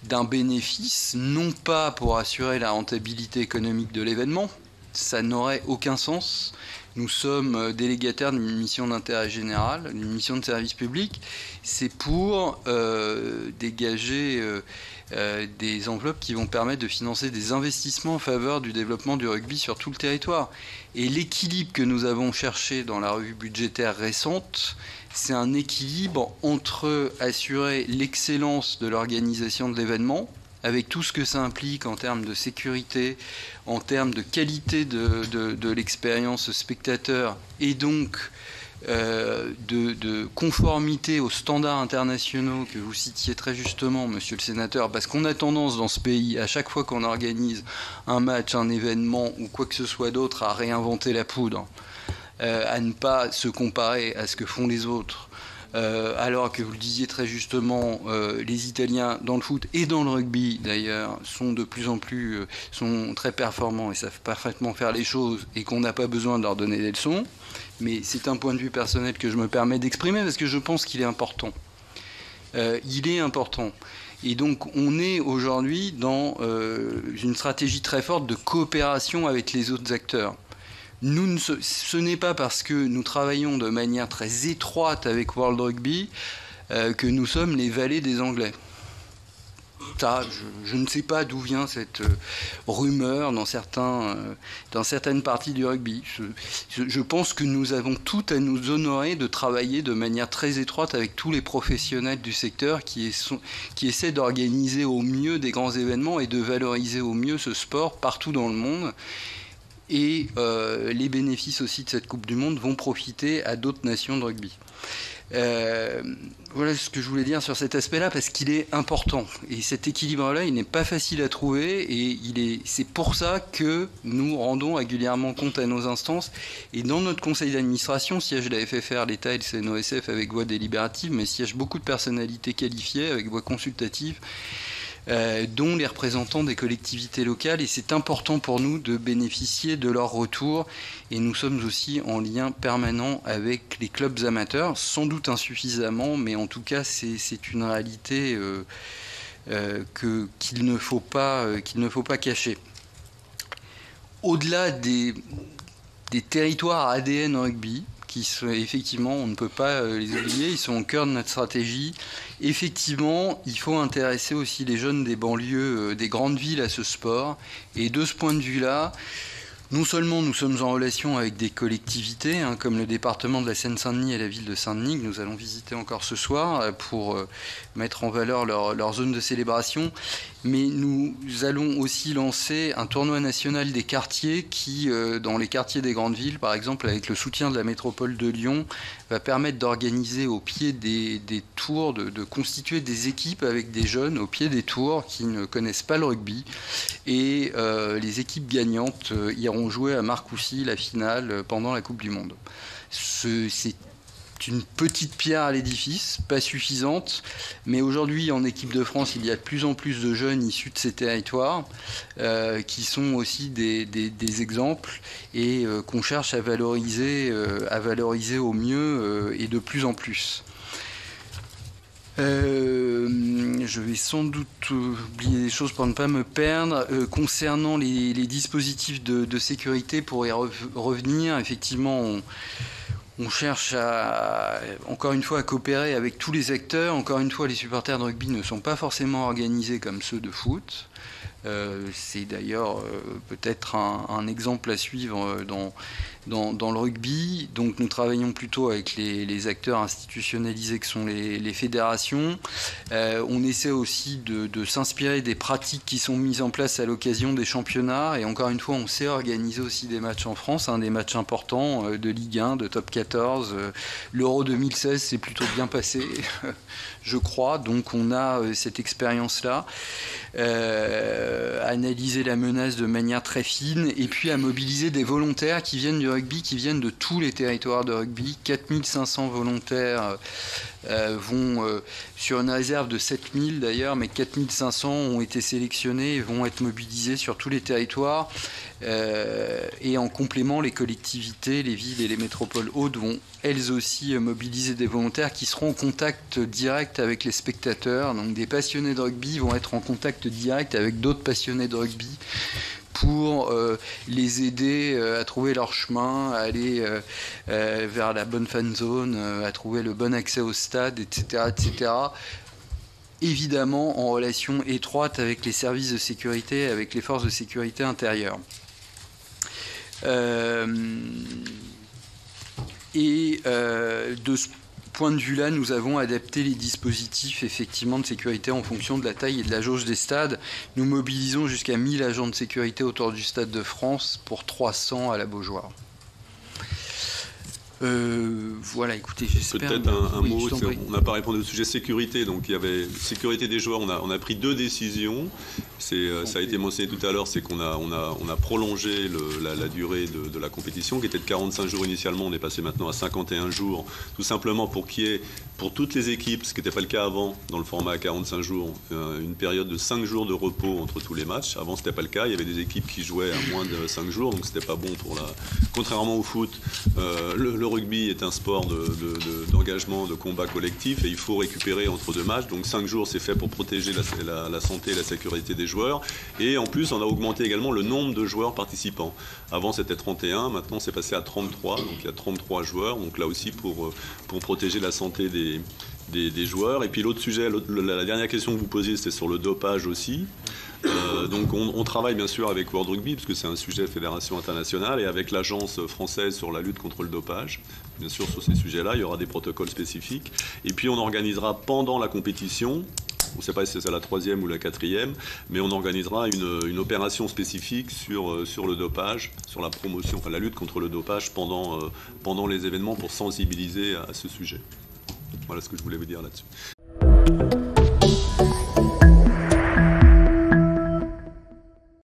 d'un bénéfice, non pas pour assurer la rentabilité économique de l'événement, ça n'aurait aucun sens. Nous sommes délégataires d'une mission d'intérêt général, d'une mission de service public. C'est pour dégager des enveloppes qui vont permettre de financer des investissements en faveur du développement du rugby sur tout le territoire. Et l'équilibre que nous avons cherché dans la revue budgétaire récente, c'est un équilibre entre assurer l'excellence de l'organisation de l'événement, avec tout ce que ça implique en termes de sécurité, en termes de qualité de l'expérience spectateur, et donc de conformité aux standards internationaux que vous citiez très justement, monsieur le sénateur, parce qu'on a tendance dans ce pays, à chaque fois qu'on organise un match, un événement ou quoi que ce soit d'autre, à réinventer la poudre, à ne pas se comparer à ce que font les autres. Alors que vous le disiez très justement, les Italiens dans le foot et dans le rugby d'ailleurs sont de plus en plus sont très performants et savent parfaitement faire les choses et qu'on n'a pas besoin de leur donner des leçons. Mais c'est un point de vue personnel que je me permets d'exprimer parce que je pense qu'il est important. Il est important. Et donc on est aujourd'hui dans une stratégie très forte de coopération avec les autres acteurs. Ce n'est pas parce que nous travaillons de manière très étroite avec World Rugby que nous sommes les valets des Anglais. Ça, je ne sais pas d'où vient cette rumeur dans certaines parties du rugby. Je pense que nous avons tout à nous honorer de travailler de manière très étroite avec tous les professionnels du secteur qui essaient d'organiser au mieux des grands événements et de valoriser au mieux ce sport partout dans le monde. Et les bénéfices aussi de cette Coupe du Monde vont profiter à d'autres nations de rugby. Voilà ce que je voulais dire sur cet aspect-là, parce qu'il est important. Et cet équilibre-là, il n'est pas facile à trouver, et c'est pour ça que nous rendons régulièrement compte à nos instances. Et dans notre conseil d'administration siège la FFR, l'État et le CNOSF avec voix délibérative, mais siègent beaucoup de personnalités qualifiées avec voix consultative, dont les représentants des collectivités locales, et c'est important pour nous de bénéficier de leur retour, et nous sommes aussi en lien permanent avec les clubs amateurs, sans doute insuffisamment, mais en tout cas c'est une réalité qu'il ne faut pas cacher. Au-delà des territoires ADN rugby, qui sont, effectivement, on ne peut pas les oublier, ils sont au cœur de notre stratégie. Effectivement, il faut intéresser aussi les jeunes des banlieues, des grandes villes à ce sport. Et de ce point de vue-là, non seulement nous sommes en relation avec des collectivités, comme le département de la Seine-Saint-Denis et la ville de Saint-Denis, que nous allons visiter encore ce soir pour mettre en valeur leur zone de célébration, mais nous allons aussi lancer un tournoi national des quartiers qui, dans les quartiers des grandes villes, par exemple avec le soutien de la métropole de Lyon, va permettre d'organiser au pied des tours, de constituer des équipes avec des jeunes au pied des tours qui ne connaissent pas le rugby. Et les équipes gagnantes iront jouer à Marcoussis la finale pendant la Coupe du Monde. C'est une petite pierre à l'édifice, pas suffisante, mais aujourd'hui en équipe de France, il y a de plus en plus de jeunes issus de ces territoires qui sont aussi des exemples et qu'on cherche à valoriser au mieux et de plus en plus. Je vais sans doute oublier des choses pour ne pas me perdre. Concernant les dispositifs de sécurité, pour y revenir, effectivement, on cherche encore une fois à coopérer avec tous les acteurs. Encore une fois, les supporters de rugby ne sont pas forcément organisés comme ceux de foot. C'est d'ailleurs peut-être un exemple à suivre dans le rugby. Donc nous travaillons plutôt avec les acteurs institutionnalisés que sont les fédérations. On essaie aussi de s'inspirer des pratiques qui sont mises en place à l'occasion des championnats. Et encore une fois, on sait organiser aussi des matchs en France, des matchs importants de Ligue 1, de Top 14. L'Euro 2016 s'est plutôt bien passé, je crois. Donc on a cette expérience-là. À analyser la menace de manière très fine et puis à mobiliser des volontaires qui viennent du rugby, qui viennent de tous les territoires de rugby. 4500 volontaires vont sur une réserve de 7000 d'ailleurs, mais 4500 ont été sélectionnés et vont être mobilisés sur tous les territoires. Et en complément, les collectivités, les villes et les métropoles hautes vont elles aussi mobiliser des volontaires qui seront en contact direct avec les spectateurs. Donc des passionnés de rugby vont être en contact direct avec d'autres passionnés de rugby pour les aider à trouver leur chemin, à aller vers la bonne fan zone, à trouver le bon accès au stade, etc., etc. Évidemment en relation étroite avec les services de sécurité, avec les forces de sécurité intérieure. De ce point de vue-là, nous avons adapté les dispositifs effectivement de sécurité en fonction de la taille et de la jauge des stades. Nous mobilisons jusqu'à 1000 agents de sécurité autour du Stade de France pour 300 à la Beaujoire. Voilà, écoutez, j'espère... Peut-être un mot, on n'a pas répondu au sujet sécurité, donc il y avait sécurité des joueurs, on a pris 2 décisions. Ça a été mentionné tout à l'heure, c'est qu'on a prolongé la durée de la compétition, qui était de 45 jours initialement, on est passé maintenant à 51 jours, tout simplement pour qu'il y ait, pour toutes les équipes, ce qui n'était pas le cas avant, dans le format à 45 jours, une période de 5 jours de repos entre tous les matchs. Avant, ce n'était pas le cas, il y avait des équipes qui jouaient à moins de 5 jours, donc c'était pas bon pour la... Contrairement au foot, le rugby est un sport d'engagement, de combat collectif, et il faut récupérer entre 2 matchs, donc 5 jours, c'est fait pour protéger la santé et la sécurité des joueurs. Et en plus, on a augmenté également le nombre de joueurs participants. Avant, c'était 31, maintenant, c'est passé à 33. Donc, il y a 33 joueurs. Donc, là aussi, pour protéger la santé des joueurs. Et puis, l'autre sujet, la dernière question que vous posiez, c'était sur le dopage aussi. Donc, on travaille bien sûr avec World Rugby, parce que c'est un sujet de fédération internationale, et avec l'agence française sur la lutte contre le dopage. Bien sûr, sur ces sujets-là, il y aura des protocoles spécifiques. Et puis, on organisera pendant la compétition, on ne sait pas si c'est la 3e ou la 4e, mais on organisera une opération spécifique sur le dopage, sur la promotion, enfin la lutte contre le dopage pendant les événements pour sensibiliser à ce sujet. Voilà ce que je voulais vous dire là-dessus.